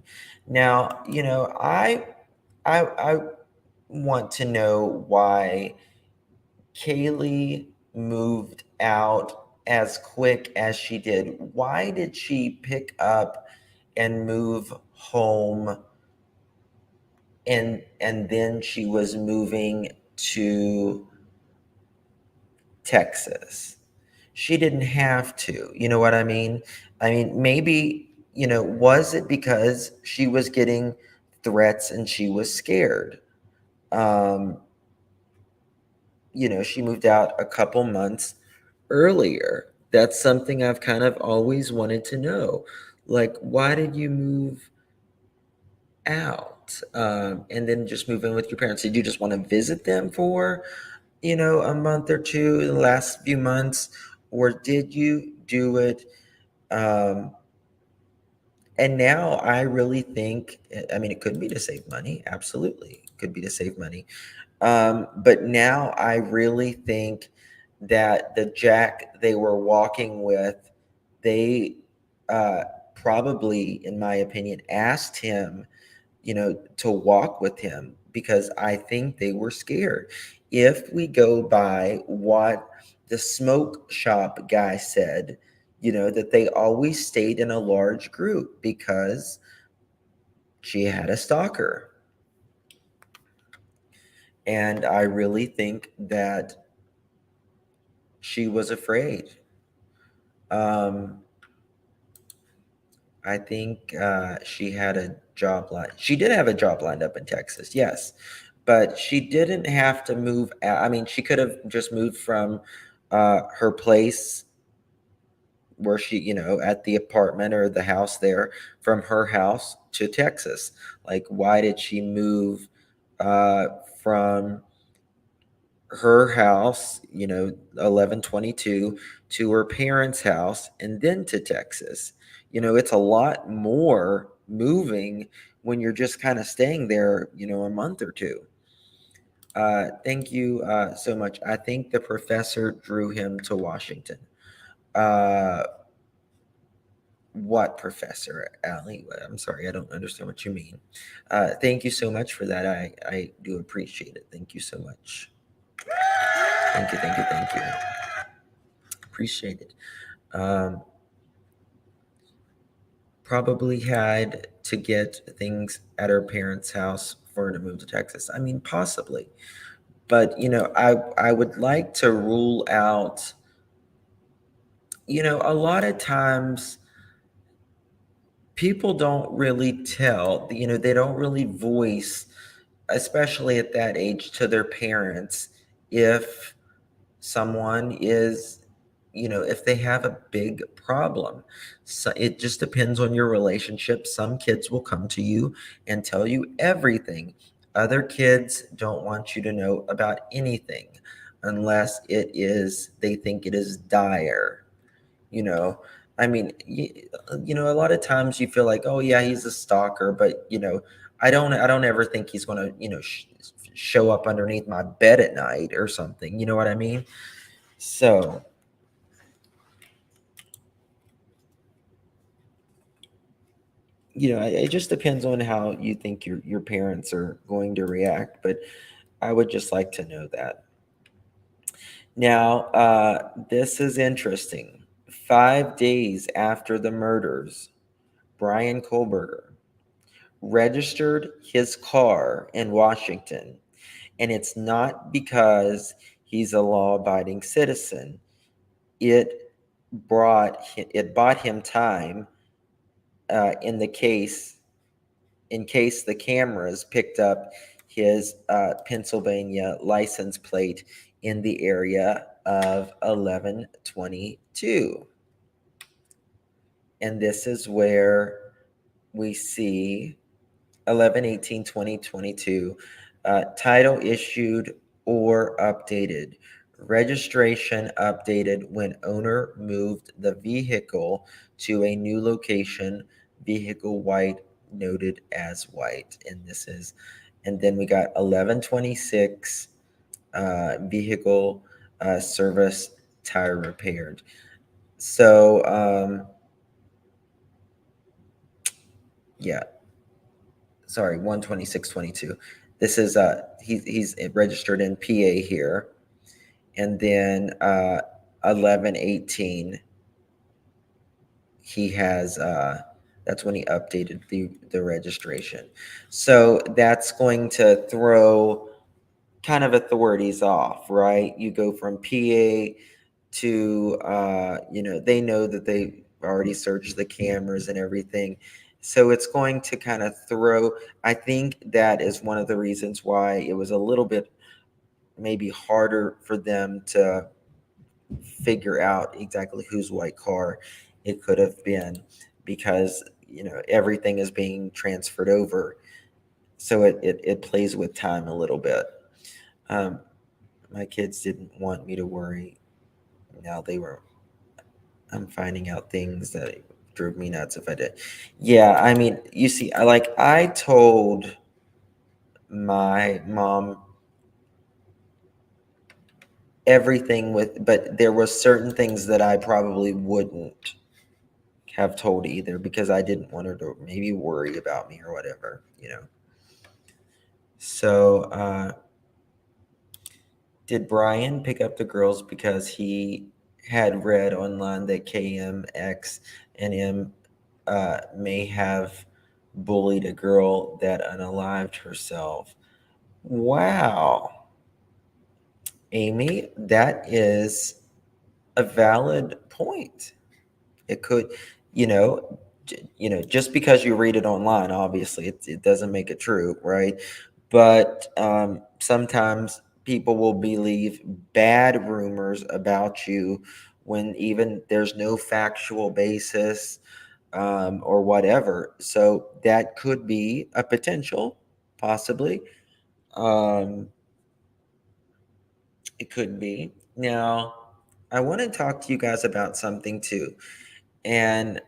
Now, I want to know why Kaylee moved out as quick as she did. Why did she pick up and move home, and then she was moving to Texas? She didn't have to. You know what I mean? I mean, maybe, was it because she was getting threats and she was scared? Um, she moved out a couple months earlier. That's something I've kind of always wanted to know. Like, why did you move out? And then just move in with your parents? Did you just want to visit them for, a month or two in the last few months? Or did you do it? And now I really think, I mean, it could be to save money. Absolutely. It could be to save money. But now I really think that the Jack they were walking with, they probably, in my opinion, asked him, to walk with him because I think they were scared. If we go by what the smoke shop guy said, that they always stayed in a large group because she had a stalker. And I really think that she was afraid. I think she had a job line. She did have a job lined up in Texas, yes, but she didn't have to move out. I mean, she could have just moved from her place where she, at the apartment or the house there, from her house to Texas. Like, why did she move from her house, 1122, to her parents' house and then to Texas? It's a lot more moving when you're just kind of staying there, a month or two. Thank you so much. I think the professor drew him to Washington. What professor, Allie? I'm sorry, I don't understand what you mean. Thank you so much for that. I do appreciate it. Thank you so much. Thank you, thank you, thank you. Appreciate it. Probably had to get things at her parents' house for her to move to Texas. I mean, possibly. But, I would like to rule out, a lot of times people don't really tell, they don't really voice, especially at that age, to their parents if someone is, if they have a big problem. So it just depends on your relationship. Some kids will come to you and tell you everything. Other kids don't want you to know about anything unless they think it is dire. I mean, a lot of times you feel like, oh yeah, he's a stalker, but I don't ever think he's going to, show up underneath my bed at night or something. You know what I mean? So, it just depends on how you think your parents are going to react, but I would just like to know that. Now, this is interesting. 5 days after the murders, Brian Kohlberger registered his car in Washington, and it's not because he's a law-abiding citizen. It bought him time in case the cameras picked up his Pennsylvania license plate in the area of 1122. And this is where we see 11/18/2022, title issued or updated. Registration updated when owner moved the vehicle to a new location. Vehicle white, noted as white. And then we got 11/26, vehicle service tire repaired. So, yeah, sorry, 1/26/22. This is he's registered in PA here, and then 11/18 he has that's when he updated the registration. So that's going to throw kind of authorities off, right? You go from PA to they know that they already searched the cameras and everything, so it's going to kind of throw. I think that is one of the reasons why it was a little bit maybe harder for them to figure out exactly whose white car it could have been, because everything is being transferred over, so it plays with time a little bit. My kids didn't want me to worry. Now I'm finding out things that drove me nuts if I did. Yeah, I mean, you see, I told my mom everything but there were certain things that I probably wouldn't have told either, because I didn't want her to maybe worry about me or whatever. So, did Brian pick up the girls because he had read online that KMX and M may have bullied a girl that unalived herself? Wow. Amy, that is a valid point. It could, you know, just because you read it online, obviously, it doesn't make it true, right? But sometimes people will believe bad rumors about you when even there's no factual basis, or whatever. So that could be a potential, possibly. Um, it could be. Now, I want to talk to you guys about something too. And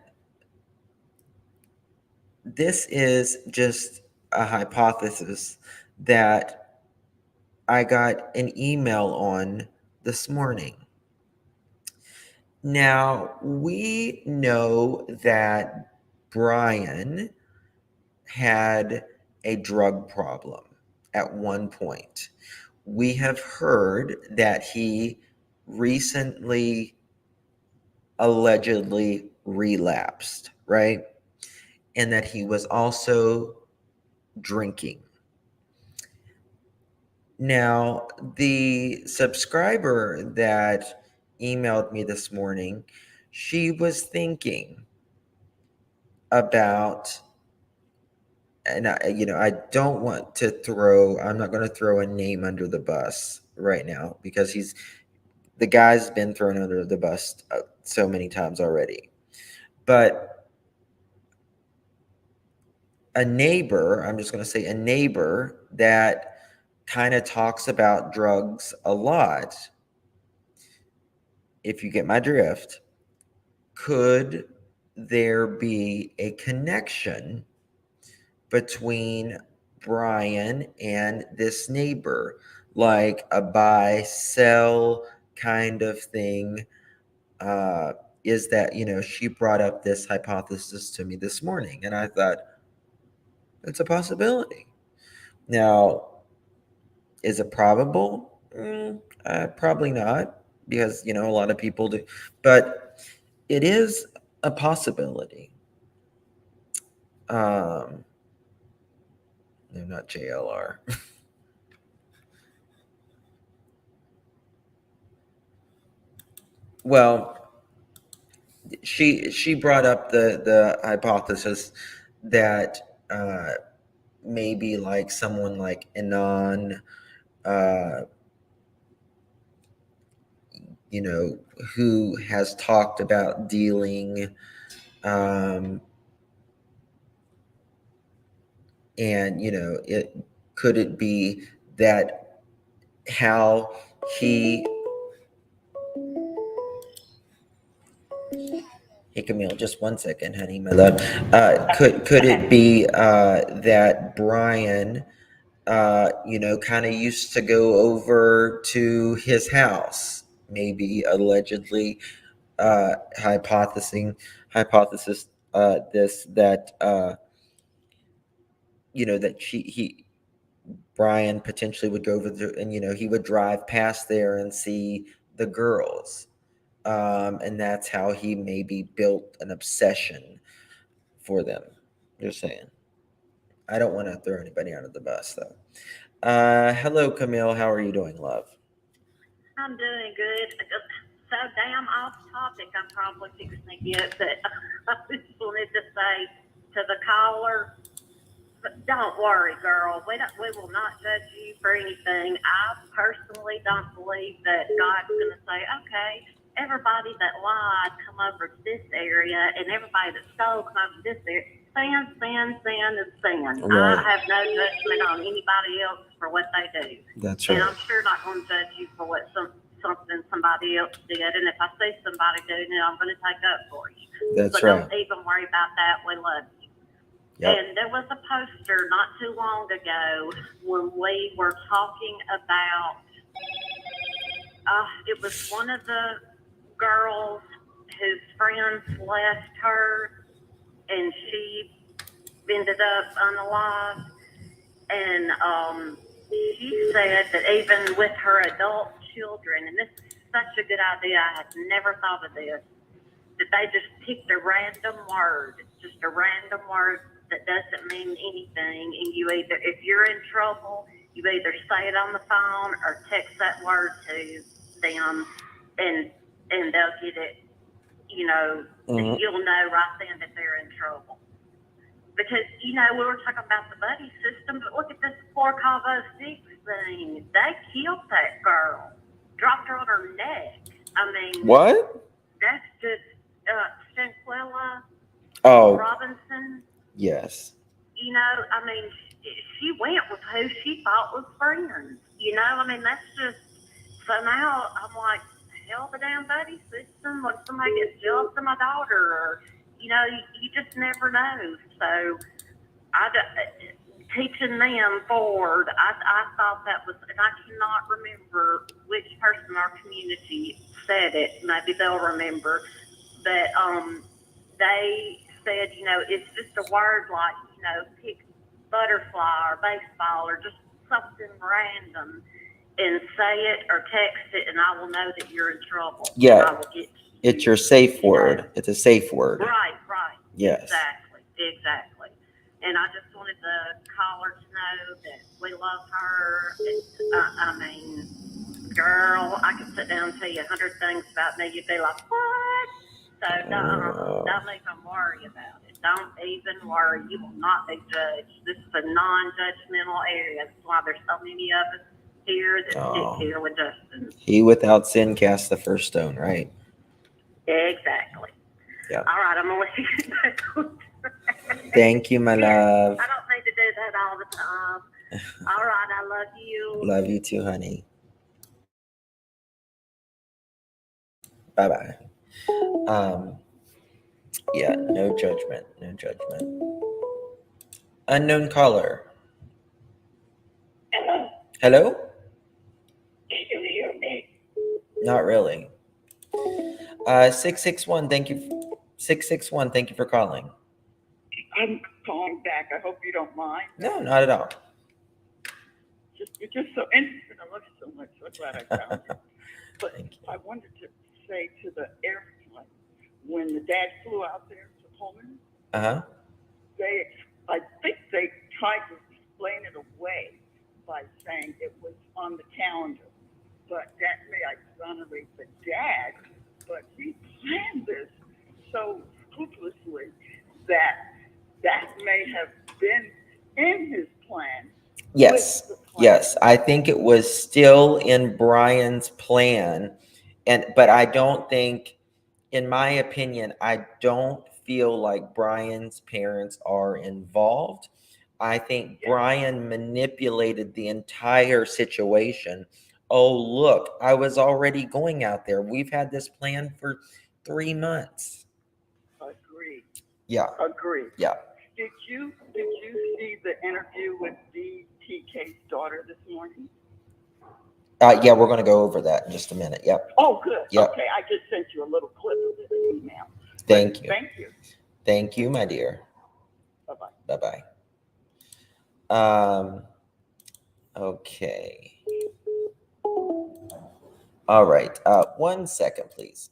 this is just a hypothesis that I got an email on this morning. Now, we know that Brian had a drug problem at one point. We have heard that he recently allegedly relapsed, right? And that he was also drinking. Now, the subscriber that emailed me this morning, she was thinking about, and I don't want to I'm not going to throw a name under the bus right now, because the guy's been thrown under the bus so many times already. But I'm just going to say a neighbor that kind of talks about drugs a lot, if you get my drift, could there be a connection between Brian and this neighbor, like a buy sell kind of thing? Is that, she brought up this hypothesis to me this morning, and I thought it's a possibility. Now, is it probable? Probably not, because a lot of people do, but it is a possibility. No, not JLR. Well, she brought up the hypothesis that maybe like someone like Anon, uh, who has talked about dealing, and could it be that how he Hey Camille, just 1 second, honey, my love. Could it be that Brian, kind of used to go over to his house, maybe allegedly, hypothesis, this that that he Brian potentially would go over there, and he would drive past there and see the girls, and that's how he maybe built an obsession for them. Just saying. I don't want to throw anybody under the bus, though. Hello, Camille. How are you doing, love? I'm doing good. So damn off topic I'm probably fixing to get, but I just wanted to say to the caller, don't worry, girl. We will not judge you for anything. I personally don't believe that God's going to say, okay, everybody that lied come over to this area, and everybody that stole come over to this area. Sin is sin. Right. I have no judgment on anybody else for what they do. That's right. And I'm sure not going to judge you for what something somebody else did. And if I see somebody doing it, I'm going to take up for you. That's so right. Don't even worry about that. We love you. Yep. And there was a poster not too long ago when we were talking about, it was one of the girls whose friends left her and she ended up unalive. And she said that even with her adult children, and this is such a good idea, I had never thought of this, that they just picked a random word that doesn't mean anything, and you either, if you're in trouble, you either say it on the phone or text that word to them, and they'll get it, Mm-hmm. You'll know right then that they're in trouble. Because, we were talking about the buddy system, but look at this poor Cabo 6 thing. They killed that girl, dropped her on her neck. I mean, What? that's just Shanquella Robinson. Yes. I mean, she went with who she thought was friends. That's just, so now I'm like, hell, the damn buddy system, when somebody gets jealous of my daughter, or, you just never know. So, teaching them forward, I thought that was, and I cannot remember which person in our community said it, maybe they'll remember, but they said, it's just a word like, pick butterfly or baseball or just something random and say it or text it, and I will know that you're in trouble. Yeah. I will get It's your safe word. It's a safe word. Right. Yes. Exactly. And I just wanted the caller to know that we love her. Girl, I could sit down and tell you 100 things about me. You'd be like, what? So don't even worry about it. Don't even worry. You will not be judged. This is a non-judgmental area. That's why there's so many of us here that stick here with Justin. He without sin cast the first stone, right? Exactly. Yeah. All right, I'm going to let you get back on track. Thank you, my love. I don't need to do that all the time. All right, I love you. Love you too, honey. Bye-bye. Yeah, no judgment. No judgment. Unknown caller. Hello? Can you hear me? Not really. 661, thank you. 661, thank you for calling. I'm calling back. I hope you don't mind. No, not at all. You're just so interesting. I love you so much. So glad I found you. But Thank you. I wanted to say to the airplane, when the dad flew out there to Pullman, Uh-huh. I think they tried to explain it away by saying it was on the calendar. But that may exonerate the dad, but he planned this so scrupulously that may have been in his plan. Yes. With the plan. Yes. I think it was still in Brian's plan. But I don't think, in my opinion, I don't feel like Brian's parents are involved. I think Brian manipulated the entire situation. Oh, look, I was already going out there. We've had this plan for 3 months. Agree. Yeah. Agree. Yeah. Did you see the interview with DTK's daughter this morning? Yeah, we're going to go over that in just a minute. Yep. Oh, good. Yep. Okay, I just sent you a little clip of the email. Thank you. Thank you. Thank you, my dear. Bye-bye. Bye-bye. Okay. All right. 1 second, please.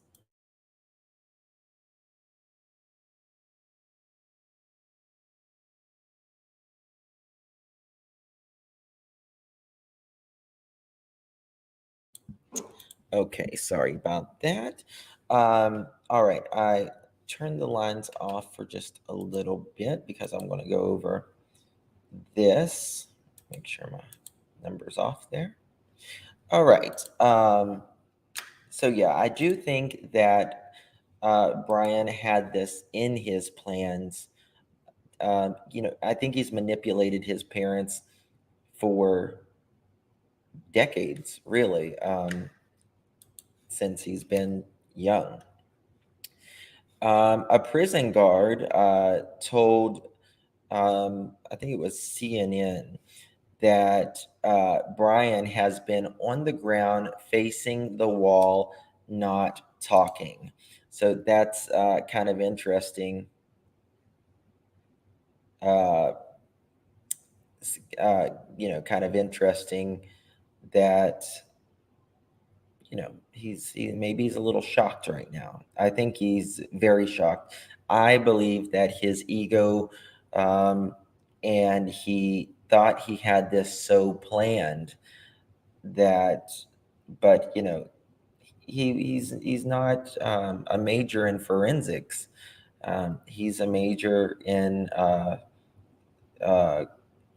Okay, sorry about that. All right, I turned the lines off for just a little bit because I'm going to go over this. Make sure my number's off there. All right. So yeah, I do think that Brian had this in his plans. I think he's manipulated his parents for decades, really, since he's been young. A prison guard told, I think it was CNN, that Brian has been on the ground facing the wall, not talking. So that's kind of interesting. Uh, kind of interesting that maybe he's a little shocked right now. I think he's very shocked. I believe that his ego, and he thought he had this so planned that, but he's not a major in forensics. He's a major in uh,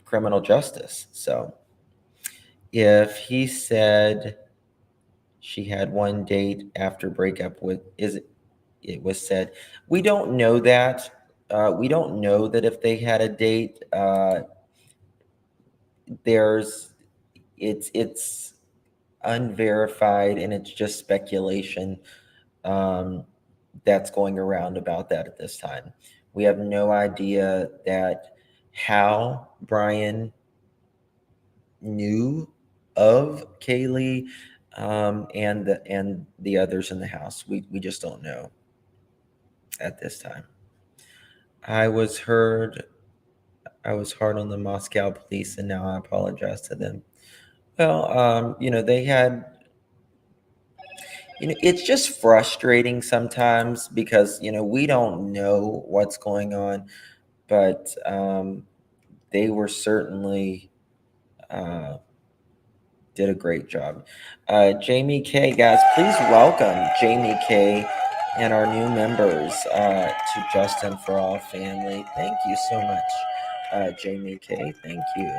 criminal justice. So if he said she had one date after breakup with, it was said, we don't know that. We don't know that if they had a date. There's it's unverified, and it's just speculation that's going around about that at this time. We have no idea that how Brian knew of Kaylee, and the others in the house. We just don't know at this time. I was hard on the Moscow police, and now I apologize to them. Well, they had, it's just frustrating sometimes because, we don't know what's going on, but they were certainly did a great job. Jamie K, guys, please welcome Jamie K and our new members to Justin for All Family. Thank you so much, Jamie K. Thank you.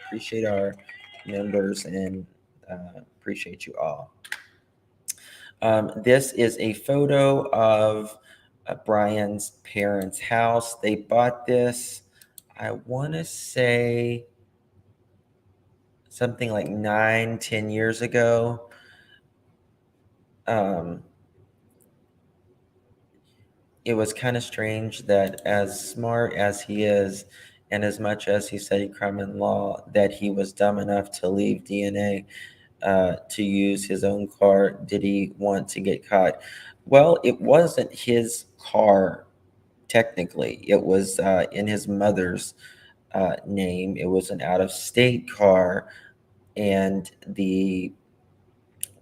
Appreciate our members and appreciate you all. This is a photo of Brian's parents' house. They bought this, I want to say, something like 9-10 years ago. it was kind of strange that, as smart as he is, and as much as he studied crime and law, that he was dumb enough to leave DNA to use his own car. Did he want to get caught? Well, it wasn't his car technically. It was in his mother's name. It was an out-of-state car, and the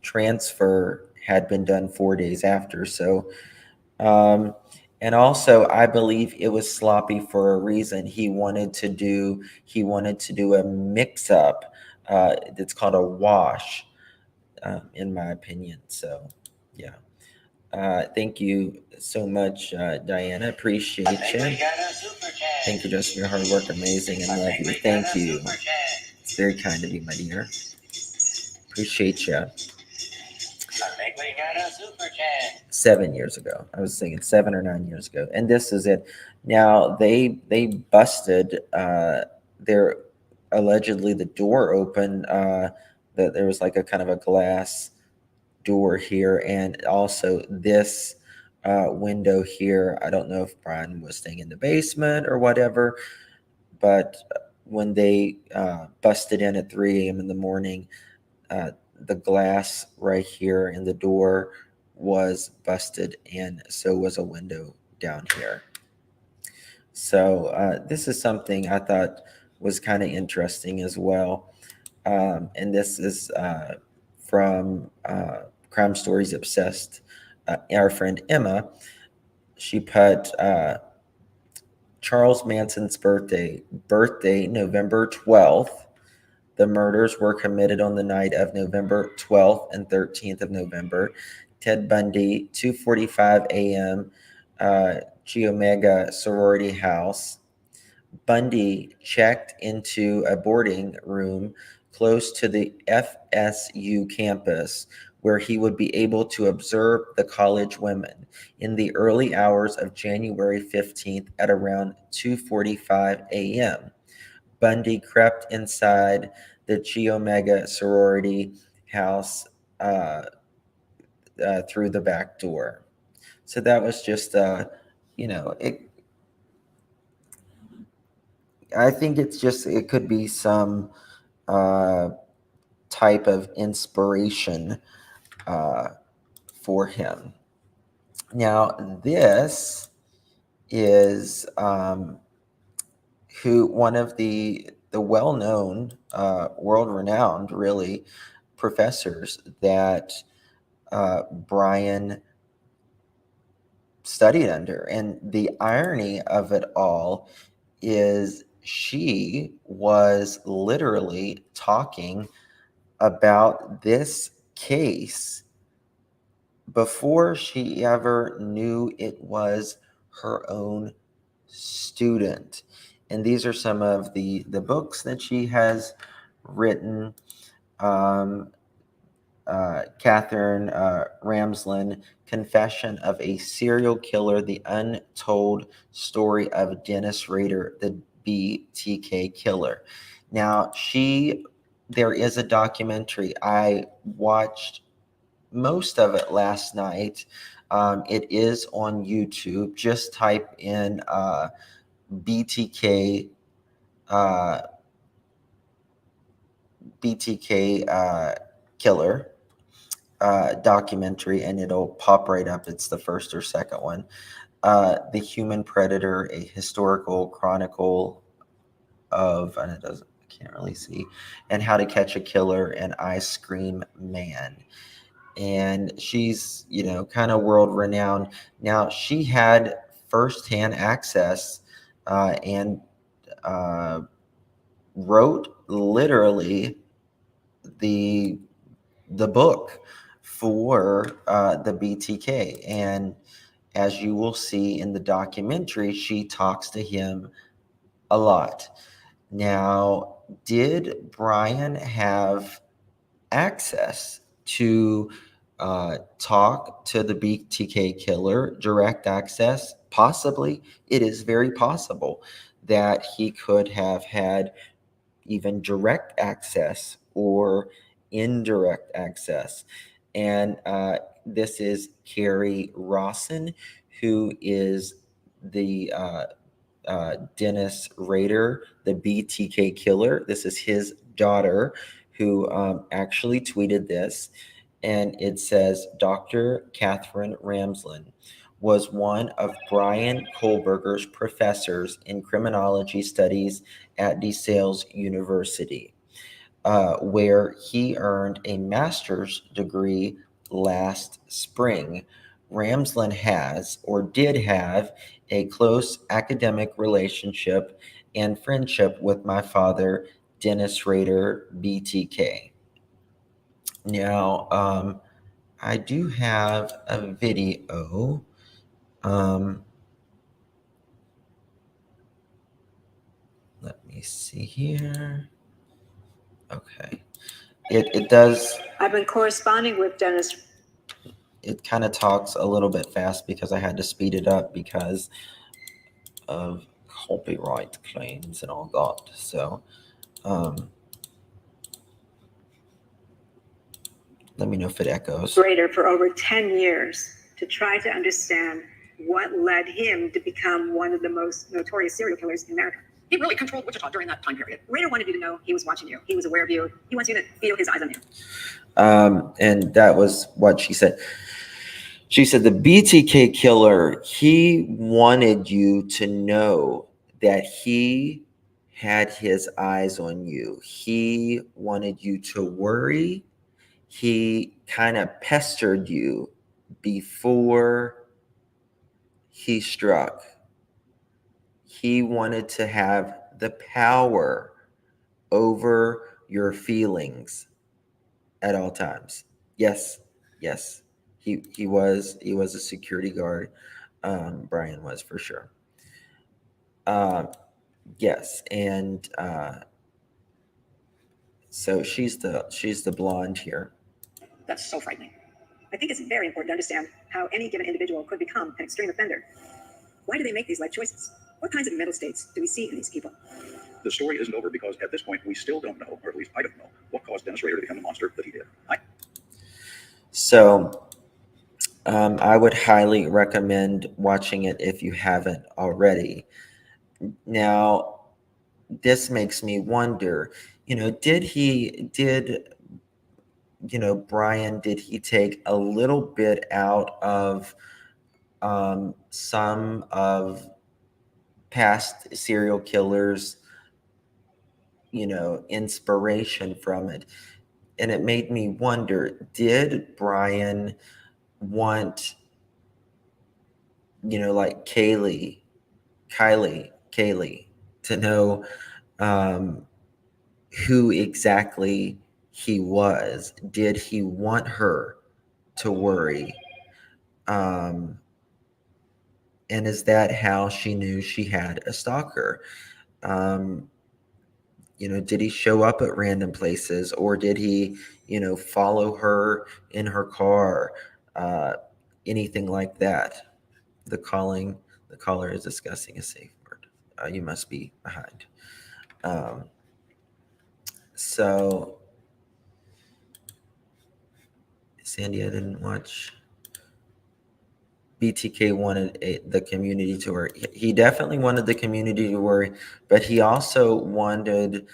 transfer had been done 4 days after. So, um, and also, I believe it was sloppy for a reason. He wanted to do a mix-up. It's called a wash, in my opinion. So, yeah. Thank you so much, Diana. Appreciate you. Thank you just for your hard work. Amazing, and love you. Thank you. It's very kind of you, my dear. Appreciate you. 7 years ago. I was thinking 7 or 9 years ago. And this is it. Now they busted their allegedly the door open, that there was like a kind of a glass door here, and also this window here. I don't know if Brian was staying in the basement or whatever, but when they busted in at 3 a.m. in the morning, the glass right here in the door was busted, and so was a window down here. So this is something I thought was kind of interesting as well. And this is from Crime Stories Obsessed. Our friend Emma, she put Charles Manson's birthday, November 12th. The murders were committed on the night of November 12th and 13th of November. Ted Bundy, 2:45 a.m., Chi Omega sorority house. Bundy checked into a boarding room close to the FSU campus, where he would be able to observe the college women in the early hours of January 15th at around 2:45 a.m. Bundy crept inside the Chi Omega sorority house through the back door. So that was just, I think it could be some type of inspiration for him. Now, this is who one of the well-known, world-renowned, really, professors that Brian studied under. And the irony of it all is she was literally talking about this case before she ever knew it was her own student. And these are some of the books that she has written. Catherine Ramsland, Confession of a Serial Killer, The Untold Story of Dennis Rader, the BTK Killer. Now, there is a documentary. I watched most of it last night. It is on YouTube. Just type in BTK Killer documentary, and it'll pop right up. It's the first or second one. The Human Predator, a historical chronicle of, and I can't really see, and How to Catch a Killer, and Ice Cream Man. And she's, kind of world renowned. Now, she had firsthand access and wrote literally the book for the BTK. And as you will see in the documentary, she talks to him a lot. Now, did Brian have access to talk to the BTK killer, direct access? Possibly. It is very possible that he could have had even direct access or indirect access. And this is Carrie Rawson, who is the Dennis Rader, the BTK killer. This is his daughter who actually tweeted this. And it says, Dr. Catherine Ramsland was one of Brian Kohlberger's professors in criminology studies at DeSales University, where he earned a master's degree last spring. Ramsland has, or did have, a close academic relationship and friendship with my father, Dennis Rader, BTK. Now, I do have a video. Let me see here. Okay. It does. I've been corresponding with Dennis. It kind of talks a little bit fast because I had to speed it up because of copyright claims and all that. So, let me know if it echoes. Rader for over 10 years to try to understand what led him to become one of the most notorious serial killers in America. He really controlled Wichita during that time period. Rader wanted you to know he was watching you. He was aware of you. He wants you to feel his eyes on you. And that was what she said. She said the BTK killer, he wanted you to know that he had his eyes on you. He wanted you to worry. He kind of pestered you before he struck. He wanted to have the power over your feelings at all times. Yes. He was a security guard. Brian was, for sure. Yes, and so she's the blonde here. That's so frightening. I think it's very important to understand how any given individual could become an extreme offender. Why do they make these life choices? What kinds of mental states do we see in these people? The story isn't over because at this point we still don't know, or at least I don't know, what caused Dennis Rader to become the monster that he did. So I would highly recommend watching it if you haven't already. Now, this makes me wonder, Brian, did he take a little bit out of some of past serial killers, inspiration from it? And it made me wonder, did Brian want, like Kaylee to know who exactly he was? Did he want her to worry? And is that how she knew she had a stalker? Did he show up at random places, or did he, follow her in her car? Anything like that. The caller is discussing a safe word. You must be behind. So, Sandy, I didn't watch. BTK wanted the community to worry. He definitely wanted the community to worry, but he also wanted,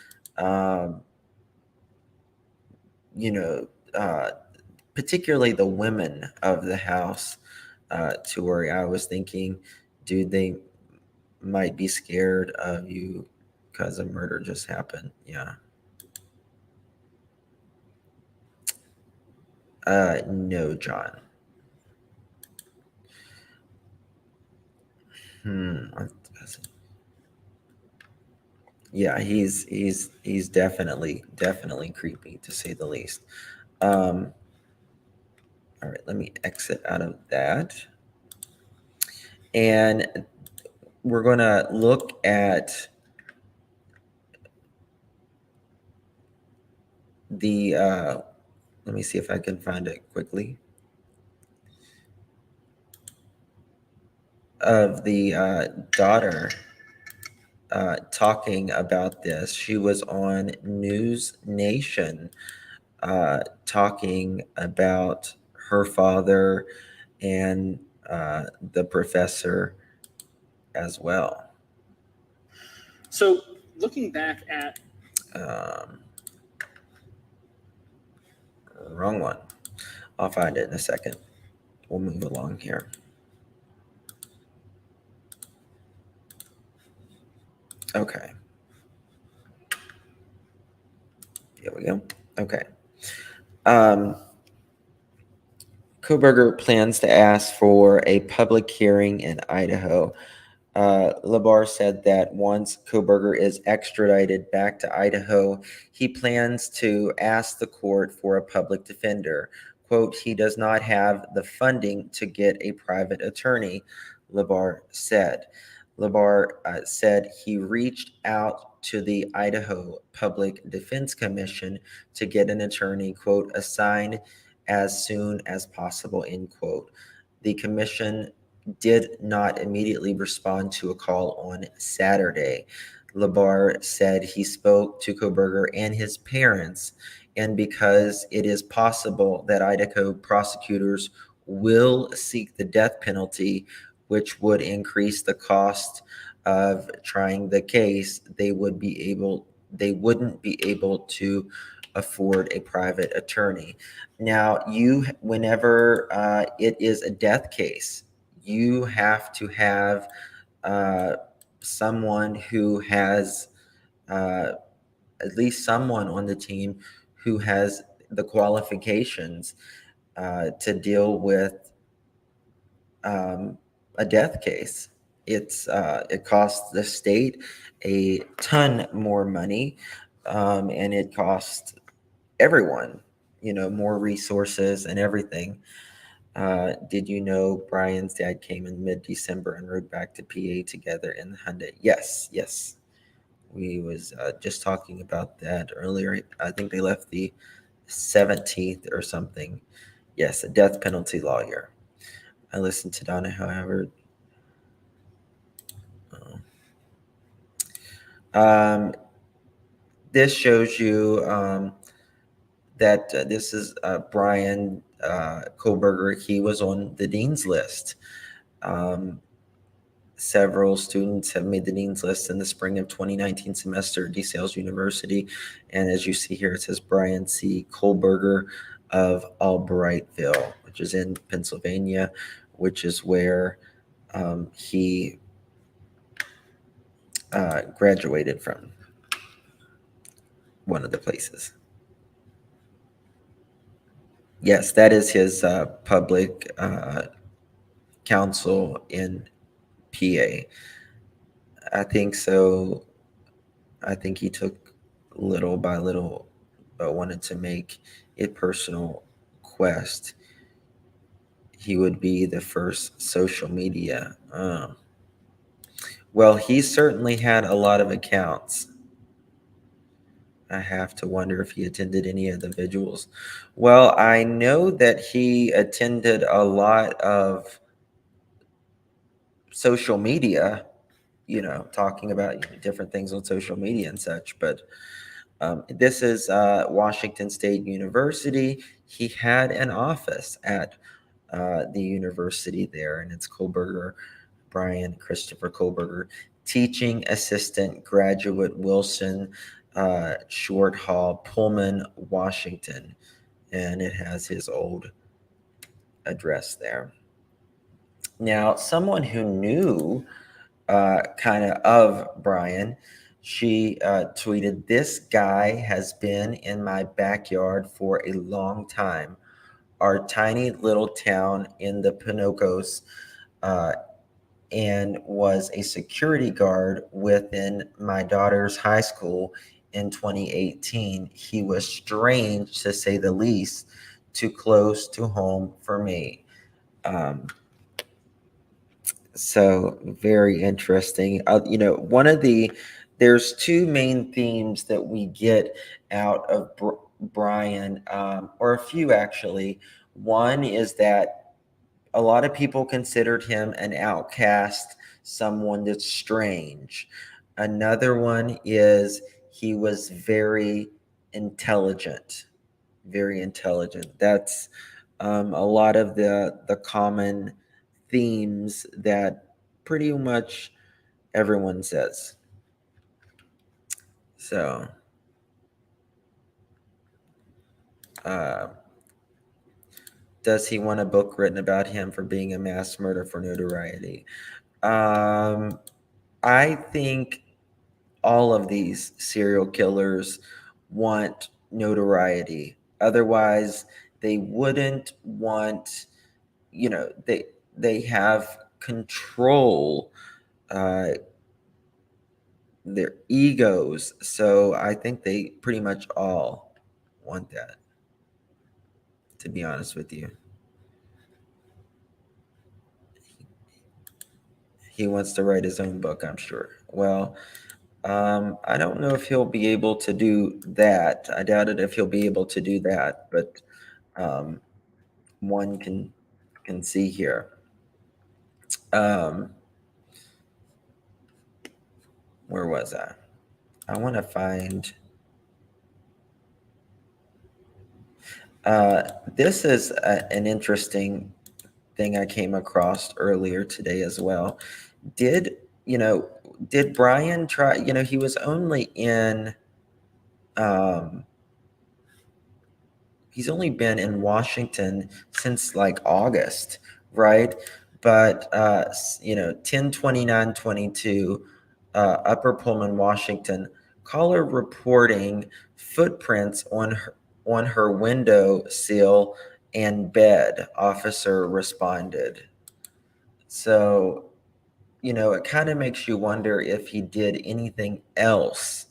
particularly the women of the house to worry. I was thinking, dude, they might be scared of you because a murder just happened. Yeah. No, John. Yeah, he's definitely creepy, to say the least. All right, let me exit out of that. And we're going to look at the, let me see if I can find it quickly, of the daughter talking about this. She was on News Nation talking about her father and the professor as well. So looking back at wrong one. I'll find it in a second. We'll move along here. Okay. Here we go. Okay. Koberger plans to ask for a public hearing in Idaho. Labar said that once Koberger is extradited back to Idaho, he plans to ask the court for a public defender. Quote, he does not have the funding to get a private attorney, Labar said. Labar said he reached out to the Idaho Public Defense Commission to get an attorney, quote, assigned as soon as possible, end quote. The commission did not immediately respond to a call on Saturday. Labar said he spoke to Koberger and his parents, and because it is possible that Idaho prosecutors will seek the death penalty, which would increase the cost of trying the case, they wouldn't be able to afford a private attorney. Now, whenever it is a death case, you have to have someone who has at least someone on the team who has the qualifications to deal with a death case. It costs the state a ton more money, and it costs everyone, more resources and everything. Did you know Brian's dad came in mid-December and rode back to PA together in the Hyundai? Yes. We was just talking about that earlier. I think they left the 17th or something. Yes, a death penalty lawyer. I listened to Donna, however. This shows you that this is Brian Koberger. He was on the dean's list. Several students have made the dean's list in the spring of 2019 semester at DeSales University. And as you see here, it says Brian C. Koberger of Albrightville, which is in Pennsylvania, which is where he graduated from, one of the places. Yes, that is his public counsel in PA. I think so. I think he took little by little, but wanted to make a personal quest. He would be the first social media. Well, he certainly had a lot of accounts. I have to wonder if he attended any of the vigils. Well, I know that he attended a lot of social media, talking about different things on social media and such. But this is Washington State University. He had an office at the university there, and it's Brian Christopher Koberger, teaching assistant, graduate, Wilson Short Hall, Pullman, Washington. And it has his old address there. Now, someone who knew kind of Brian, she tweeted, "This guy has been in my backyard for a long time. Our tiny little town in the Pinocos and was a security guard within my daughter's high school in 2018. He was strange, to say the least, too close to home for me." So very interesting. There's two main themes that we get out of Brian, or a few actually. One is that a lot of people considered him an outcast, someone that's strange. Another one is he was very intelligent, very intelligent. That's a lot of the common themes that pretty much everyone says. So, does he want a book written about him for being a mass murderer for notoriety? I think all of these serial killers want notoriety. Otherwise, they wouldn't want, they have control, their egos. So I think they pretty much all want that, to be honest with you. He wants to write his own book, I'm sure. Well, I don't know if he'll be able to do that. I doubt it if he'll be able to do that, but one can see here. Where was I? I want to find. This is an interesting thing I came across earlier today as well. Did Brian try? He was only in. He's only been in Washington since like August, right? But 10/29/22, Upper Pullman, Washington. Caller reporting footprints on her window sill and bed. Officer responded. So, it kind of makes you wonder if he did anything else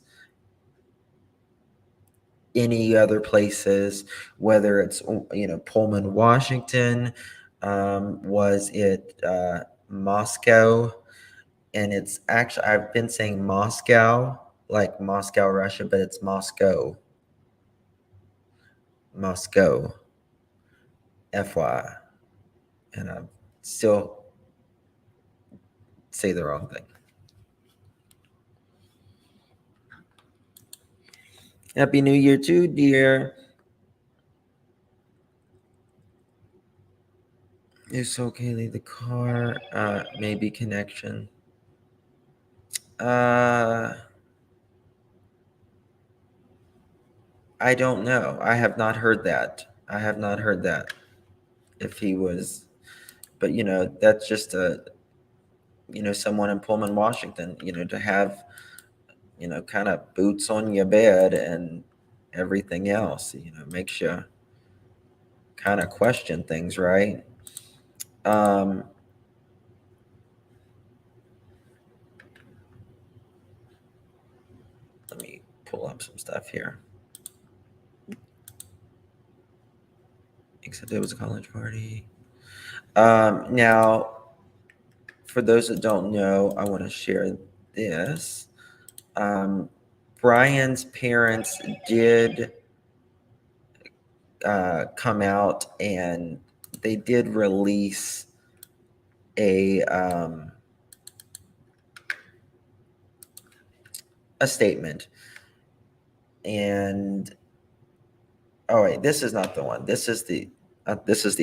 any other places, whether it's Pullman, Washington, was it Moscow? And it's actually, I've been saying Moscow, like Moscow, Russia, but it's Moscow, FY, and I still say the wrong thing. Happy New Year too, dear. So Kaylee, the car, maybe connection. I don't know. I have not heard that. If he was, but that's just someone in Pullman, Washington, to have, kind of boots on your bed and everything else, makes you kind of question things, right? Let me pull up some stuff here. Except it was a college party. Now, for those that don't know, I want to share this. Bryans' parents did come out and they did release a statement. And wait, this is not the one. This is the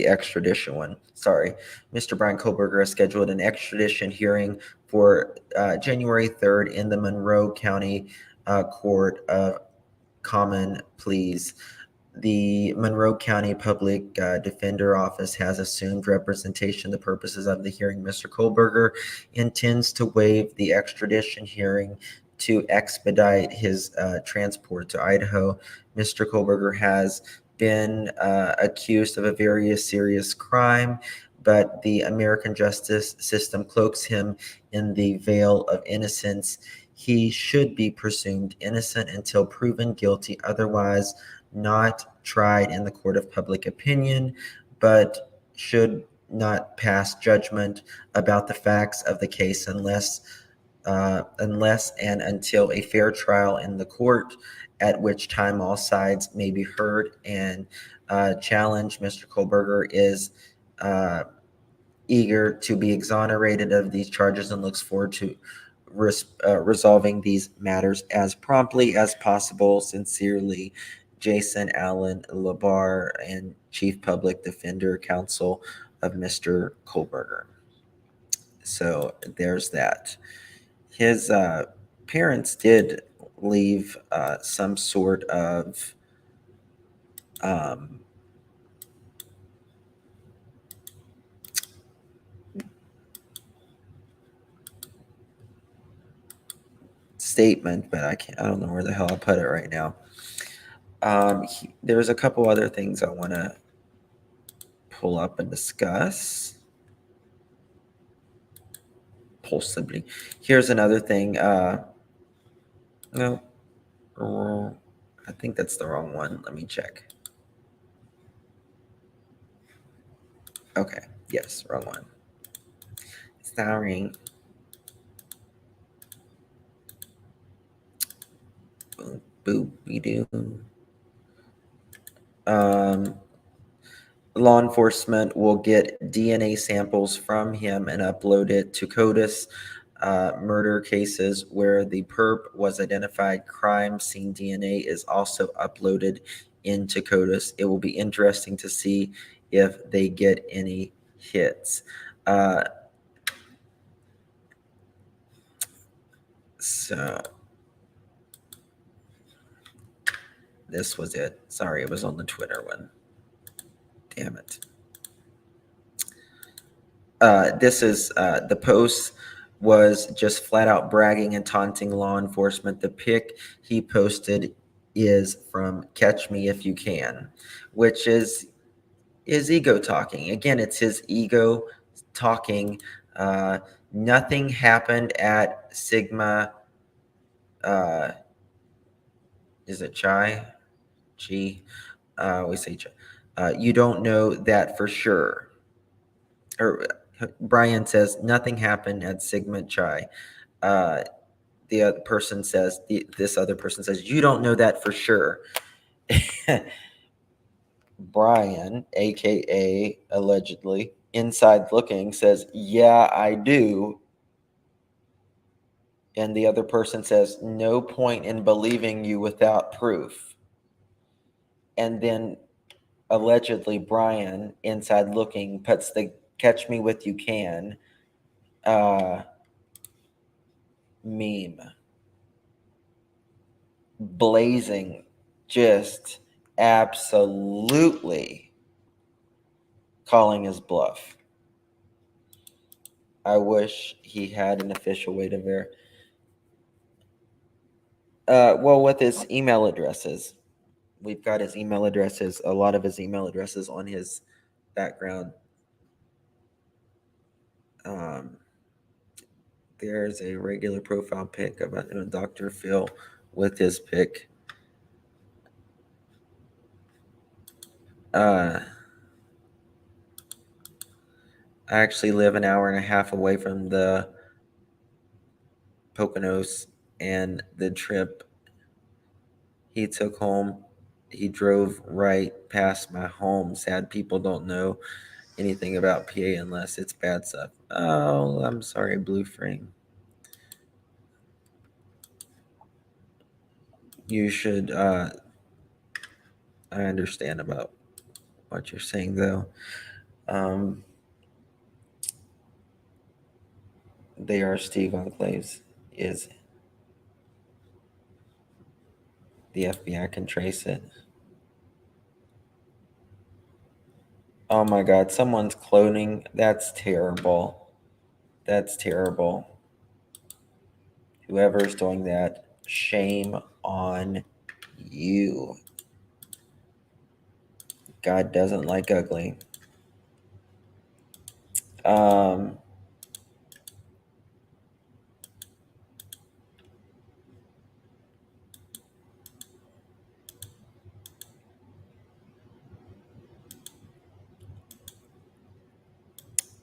extradition one. Sorry. Mr. Brian Kohlberger has scheduled an extradition hearing for January 3rd in the Monroe County Court of Common Pleas. The Monroe County Public Defender Office has assumed representation. The purposes of the hearing, Mr. Kohlberger intends to waive the extradition hearing to expedite his transport to Idaho. Mr. Kohlberger has been accused of a very serious crime, but the American justice system cloaks him in the veil of innocence. He should be presumed innocent until proven guilty, otherwise not tried in the court of public opinion, but should not pass judgment about the facts of the case unless and until a fair trial in the court, at which time all sides may be heard and challenged. Mr. Kohlberger is eager to be exonerated of these charges and looks forward to resolving these matters as promptly as possible. Sincerely, Jason Allen Labar, and Chief Public Defender Counsel of Mr. Kohlberger. So there's that. His parents did leave some sort of statement, but I don't know where the hell I put it right now. There's a couple other things I want to pull up and discuss. Possibly. Here's another thing. No, I think that's the wrong one. Let me check. Okay. Yes, wrong one. Sorry. Boop-be-doo. Law enforcement will get DNA samples from him and upload it to CODIS. Murder cases where the perp was identified, crime scene DNA is also uploaded into CODIS. It will be interesting to see if they get any hits. So this was it. Sorry, it was on the Twitter one. Damn it. This is the post was just flat out bragging and taunting law enforcement. The pic he posted is from Catch Me If You Can, which is his ego talking. Again, it's his ego talking. Nothing happened at Sigma. Is it Chi? Chi? We say Chi. You don't know that for sure. Or Brian says nothing happened at Sigma Chi. The other person says, this other person says, you don't know that for sure. Brian, aka allegedly inside looking, says, yeah, I do. And the other person says, no point in believing you without proof. And then allegedly Brian, inside looking, puts the Catch Me With You Can meme. Blazing, just absolutely calling his bluff. I wish he had an official way to verify. Well, with his email addresses, we've got his email addresses, a lot of his email addresses on his background. There's a regular profile pic of Dr. Phil with his pic. I actually live an hour and a half away from the Poconos, and the trip he took home, he drove right past my home. Sad people don't know anything about PA unless it's bad stuff. Oh, I'm sorry, Blue Frame. You should, I understand about what you're saying, though. They are Steve Enclaves. Is the FBI can trace it. Oh my God, someone's cloning. That's terrible. That's terrible. Whoever's doing that, shame on you. God doesn't like ugly.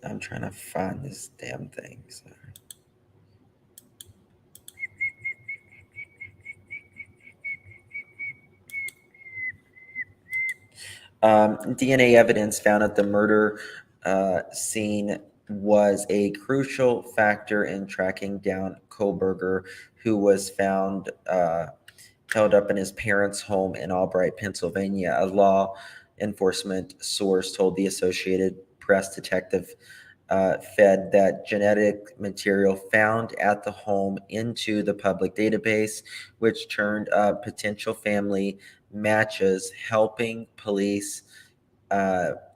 I'm trying to find this damn thing. So. DNA evidence found at the murder scene was a crucial factor in tracking down Kohlberger, who was found held up in his parents' home in Albright, Pennsylvania. A law enforcement source told the Associated Press detective fed that genetic material found at the home into the public database, which turned up potential family matches, helping police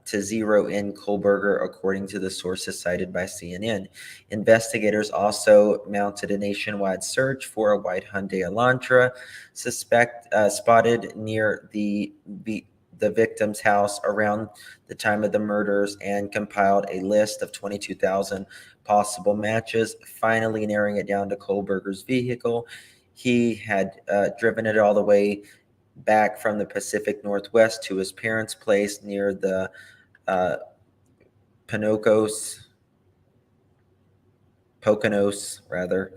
to zero in Kohlberger, according to the sources cited by CNN. Investigators also mounted a nationwide search for a white Hyundai Elantra spotted near the victim's house around the time of the murders and compiled a list of 22,000 possible matches, finally narrowing it down to Kohlberger's vehicle. He had driven it all the way back from the Pacific Northwest to his parents' place near the Poconos, rather.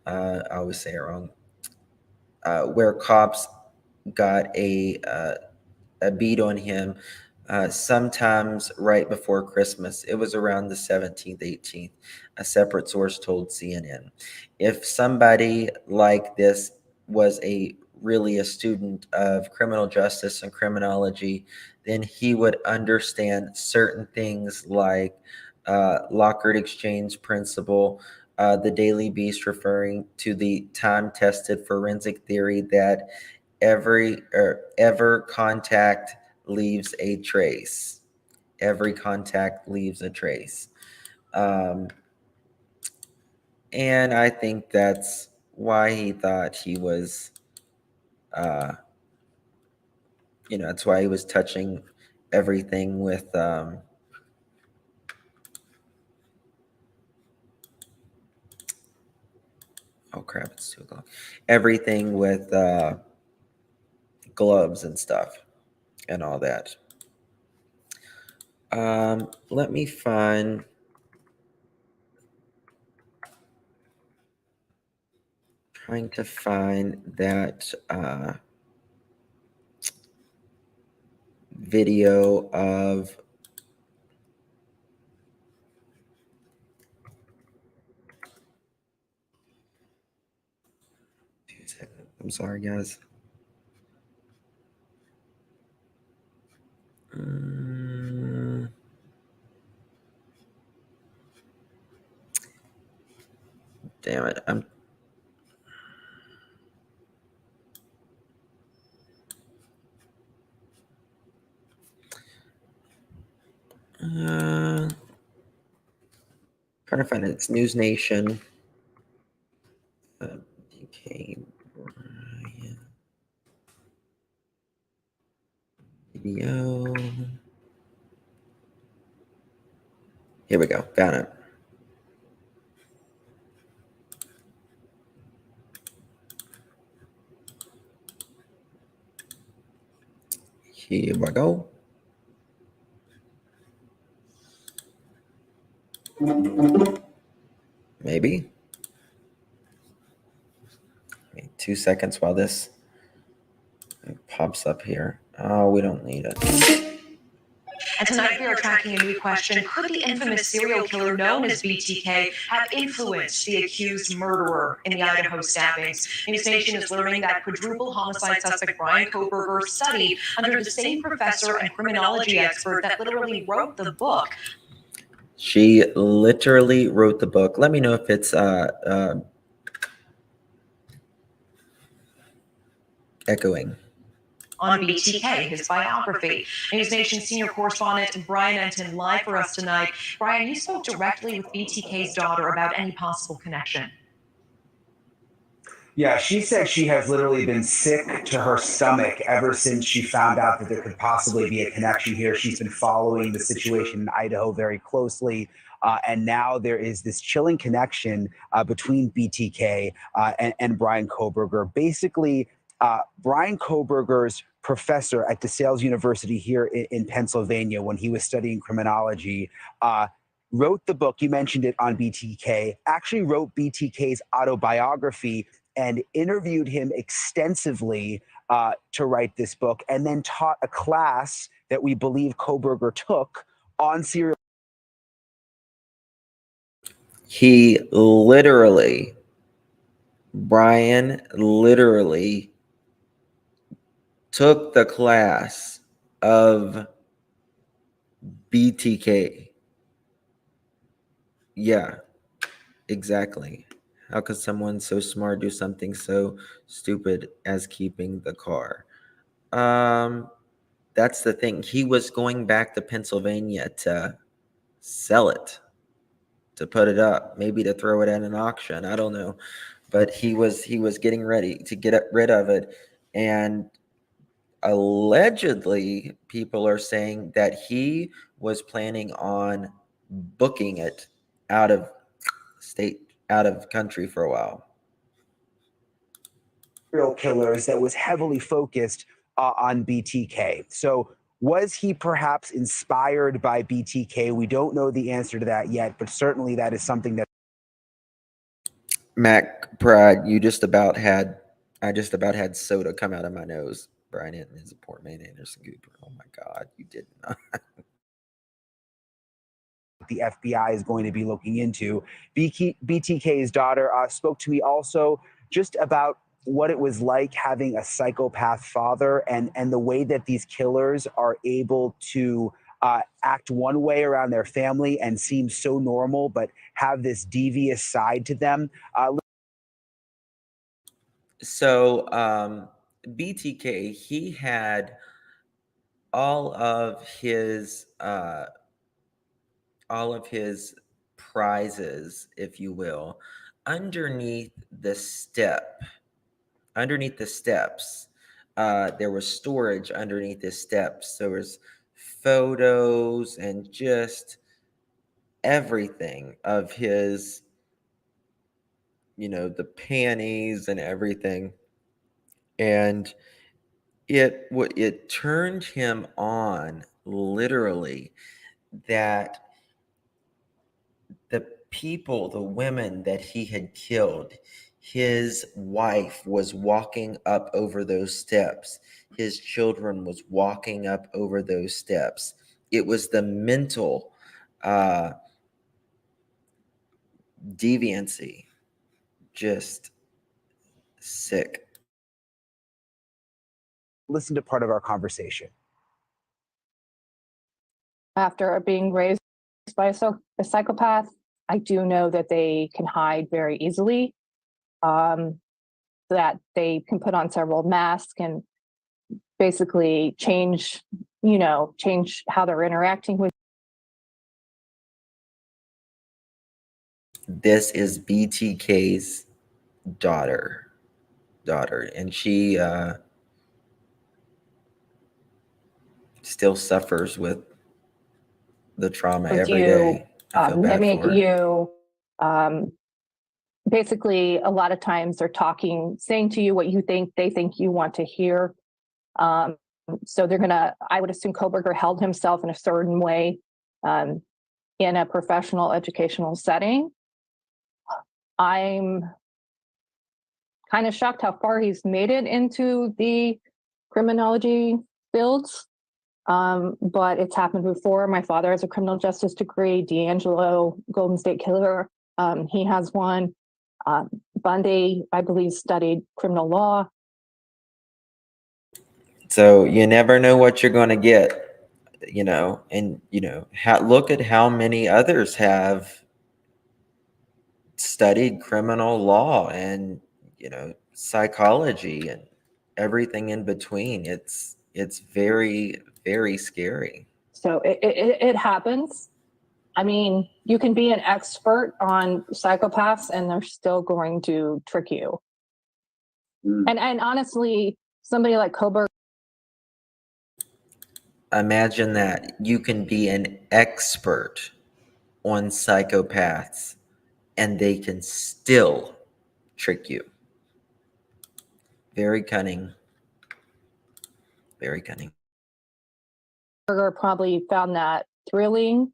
I always say it wrong. Where cops got a beat on him sometimes right before Christmas. It was around the 17th, 18th, a separate source told CNN. If somebody like this was really a student of criminal justice and criminology, then he would understand certain things like Lockhart exchange principle, the Daily Beast referring to the time-tested forensic theory that ever contact leaves a trace. Every contact leaves a trace. And I think that's why he thought he was, that's why he was touching everything with, oh crap, it's 2:00. Everything with gloves and stuff and all that. Let me trying to find that video of I'm sorry, guys. Damn it. Trying to find it. It's News Nation. DK Bryant. Video. Here we go. Found it. Here we go. Maybe. 2 seconds while this pops up here. Oh, we don't need it. And tonight we are tracking a new question. Could the infamous serial killer known as BTK have influenced the accused murderer in the Idaho stabbings? News Nation is learning that quadruple homicide suspect Bryan Kohberger studied under the same professor and criminology expert that literally wrote the book. She literally wrote the book. Let me know if it's echoing. On BTK, his biography. News Nation senior correspondent Brian Enton live for us tonight. Brian, you spoke directly with BTK's daughter about any possible connection. Yeah, she said she has literally been sick to her stomach ever since she found out that there could possibly be a connection here. She's been following the situation in Idaho very closely. And now there is this chilling connection between BTK and Bryan Kohberger. Basically, Bryan Kohberger's professor at DeSales University here in Pennsylvania, when he was studying criminology, wrote the book, you mentioned it on BTK, actually wrote BTK's autobiography and interviewed him extensively to write this book, and then taught a class that we believe Kohberger took on serial. Brian literally took the class of BTK. Yeah, exactly. How could someone so smart do something so stupid as keeping the car? That's the thing. He was going back to Pennsylvania to sell it, to put it up, maybe to throw it at an auction. I don't know, but he was getting ready to get rid of it, and allegedly, people are saying that he was planning on booking it out of state, out of country for a while. Serial killers that was heavily focused on BTK. So was he perhaps inspired by BTK? We don't know the answer to that yet, but certainly that is something that Mac Pride, I just about had soda come out of my nose. Brian Hinton is a poor man, Anderson Cooper. Oh my God, you did not. the FBI is going to be looking into. BTK's daughter spoke to me also just about what it was like having a psychopath father, and the way that these killers are able to act one way around their family and seem so normal, but have this devious side to them. So BTK, he had all of his prizes, if you will, underneath the step. Underneath the steps, there was storage underneath the steps. There was photos and just everything of his, the panties and everything. And it turned him on, literally, that the the women that he had killed, his wife was walking up over those steps. His children was walking up over those steps. It was the mental deviancy, just sick. Listen to part of our conversation. After being raised by a psychopath, I do know that they can hide very easily, that they can put on several masks and basically change how they're interacting with. This is BTK's daughter, and she still suffers with the trauma every day. I feel bad Mimic for her. you. Basically, a lot of times they're saying to you what they think you want to hear. So they're I would assume Koberger held himself in a certain way in a professional educational setting. I'm kind of shocked how far he's made it into the criminology fields. But it's happened before. My father has a criminal justice degree. D'Angelo, Golden State Killer, he has one. Bundy, I believe, studied criminal law. So you never know what you're going to get, and look at how many others have studied criminal law and psychology and everything in between. It's very, very scary. So it happens. I mean, you can be an expert on psychopaths and they're still going to trick you. And honestly, somebody like Koberger. Imagine that you can be an expert on psychopaths and they can still trick you. Very cunning. Very cunning. Koberger probably found that thrilling.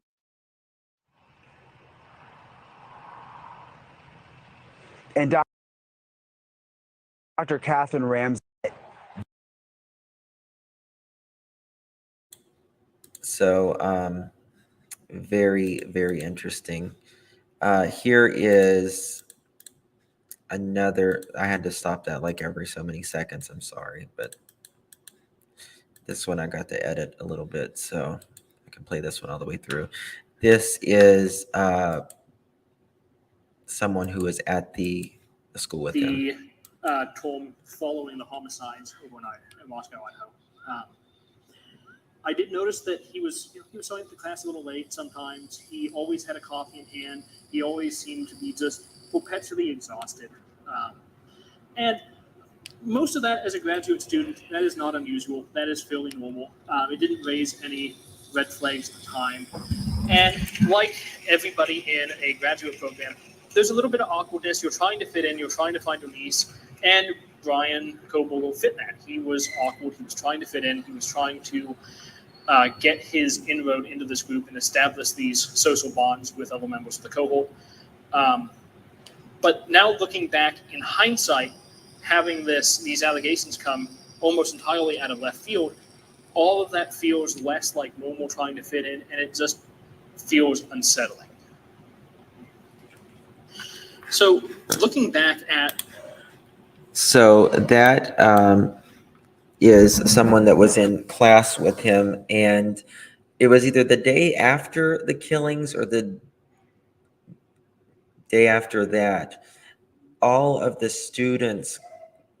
And Dr. Catherine Ramsey. So, very, very interesting. Here is another. I had to stop that like every so many seconds. I'm sorry, but this one I got to edit a little bit, so I can play this one all the way through. This is someone who was at the school with him. The Tom following the homicides overnight in Moscow, Idaho. I did notice that he was showing up to class a little late sometimes. He always had a coffee in hand. He always seemed to be just perpetually exhausted. And most of that, as a graduate student, that is not unusual. That is fairly normal. It didn't raise any red flags at the time. And like everybody in a graduate program, there's a little bit of awkwardness. You're trying to fit in. You're trying to find a release. And Brian Coble fit that. He was awkward. He was trying to fit in. He was trying to get his inroad into this group and establish these social bonds with other members of the cohort. But now looking back in hindsight, having these allegations come almost entirely out of left field, all of that feels less like normal trying to fit in, and it just feels unsettling. So looking back at... So that is someone that was in class with him, and it was either the day after the killings or the day after that. All of the students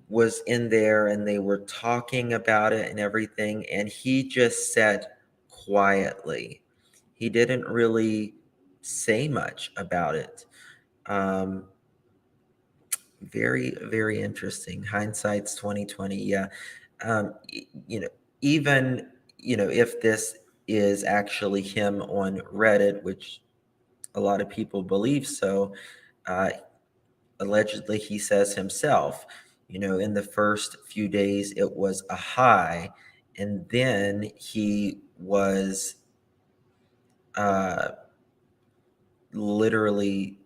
was in there and they were talking about it and everything, and he just sat quietly. He didn't really say much about it. Very, very interesting. Hindsight's 2020. Yeah. Even if this is actually him on Reddit, which a lot of people believe so, allegedly he says himself, in the first few days it was a high, and then he was literally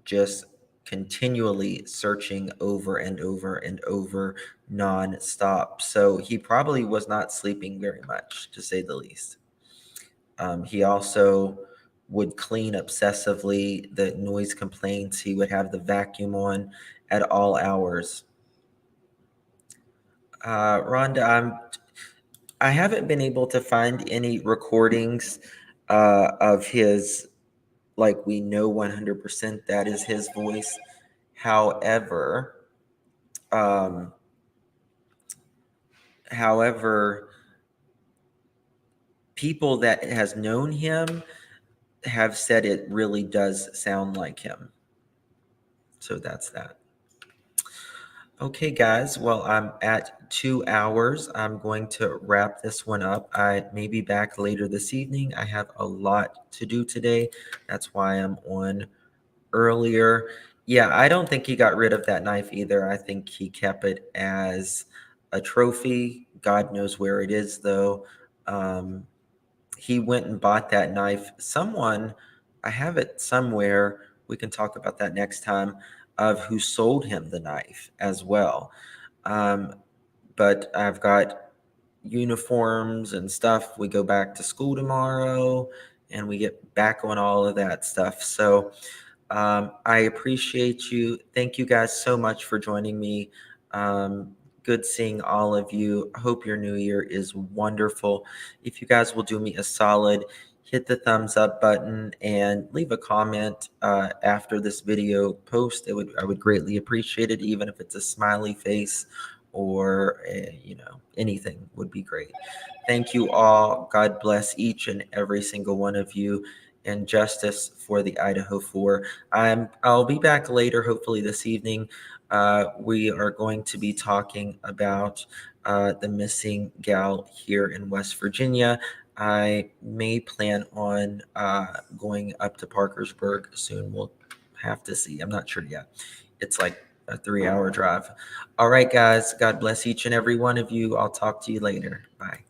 just continually searching over and over and over non-stop. So he probably was not sleeping very much, to say the least. He also would clean obsessively. The noise complaints, he would have the vacuum on at all hours. Rhonda, I haven't been able to find any recordings of his, like, we know 100% that is his voice. However, people that has known him have said it really does sound like him. So that's that. Okay, guys. Well, I'm at 2 hours. I'm going to wrap this one up. I may be back later this evening. I have a lot to do today. That's why I'm on earlier. Yeah, I don't think he got rid of that knife either. I think he kept it as a trophy. God knows where it is, though. He went and bought that knife. I have it somewhere. We can talk about that next time, of who sold him the knife as well. But I've got uniforms and stuff. We go back to school tomorrow and we get back on all of that stuff. So I appreciate you. Thank you guys so much for joining me. Good seeing all of you. I hope your new year is wonderful. If you guys will do me a solid, hit the thumbs up button and leave a comment after this video post. I would greatly appreciate it, even if it's a smiley face or anything would be great. Thank you all. God bless each and every single one of you, and justice for the Idaho 4. I'll be back later, hopefully this evening. We are going to be talking about the missing gal here in West Virginia. I may plan on going up to Parkersburg soon. We'll have to see. I'm not sure yet. It's like a 3-hour drive. All right, guys. God bless each and every one of you. I'll talk to you later. Bye.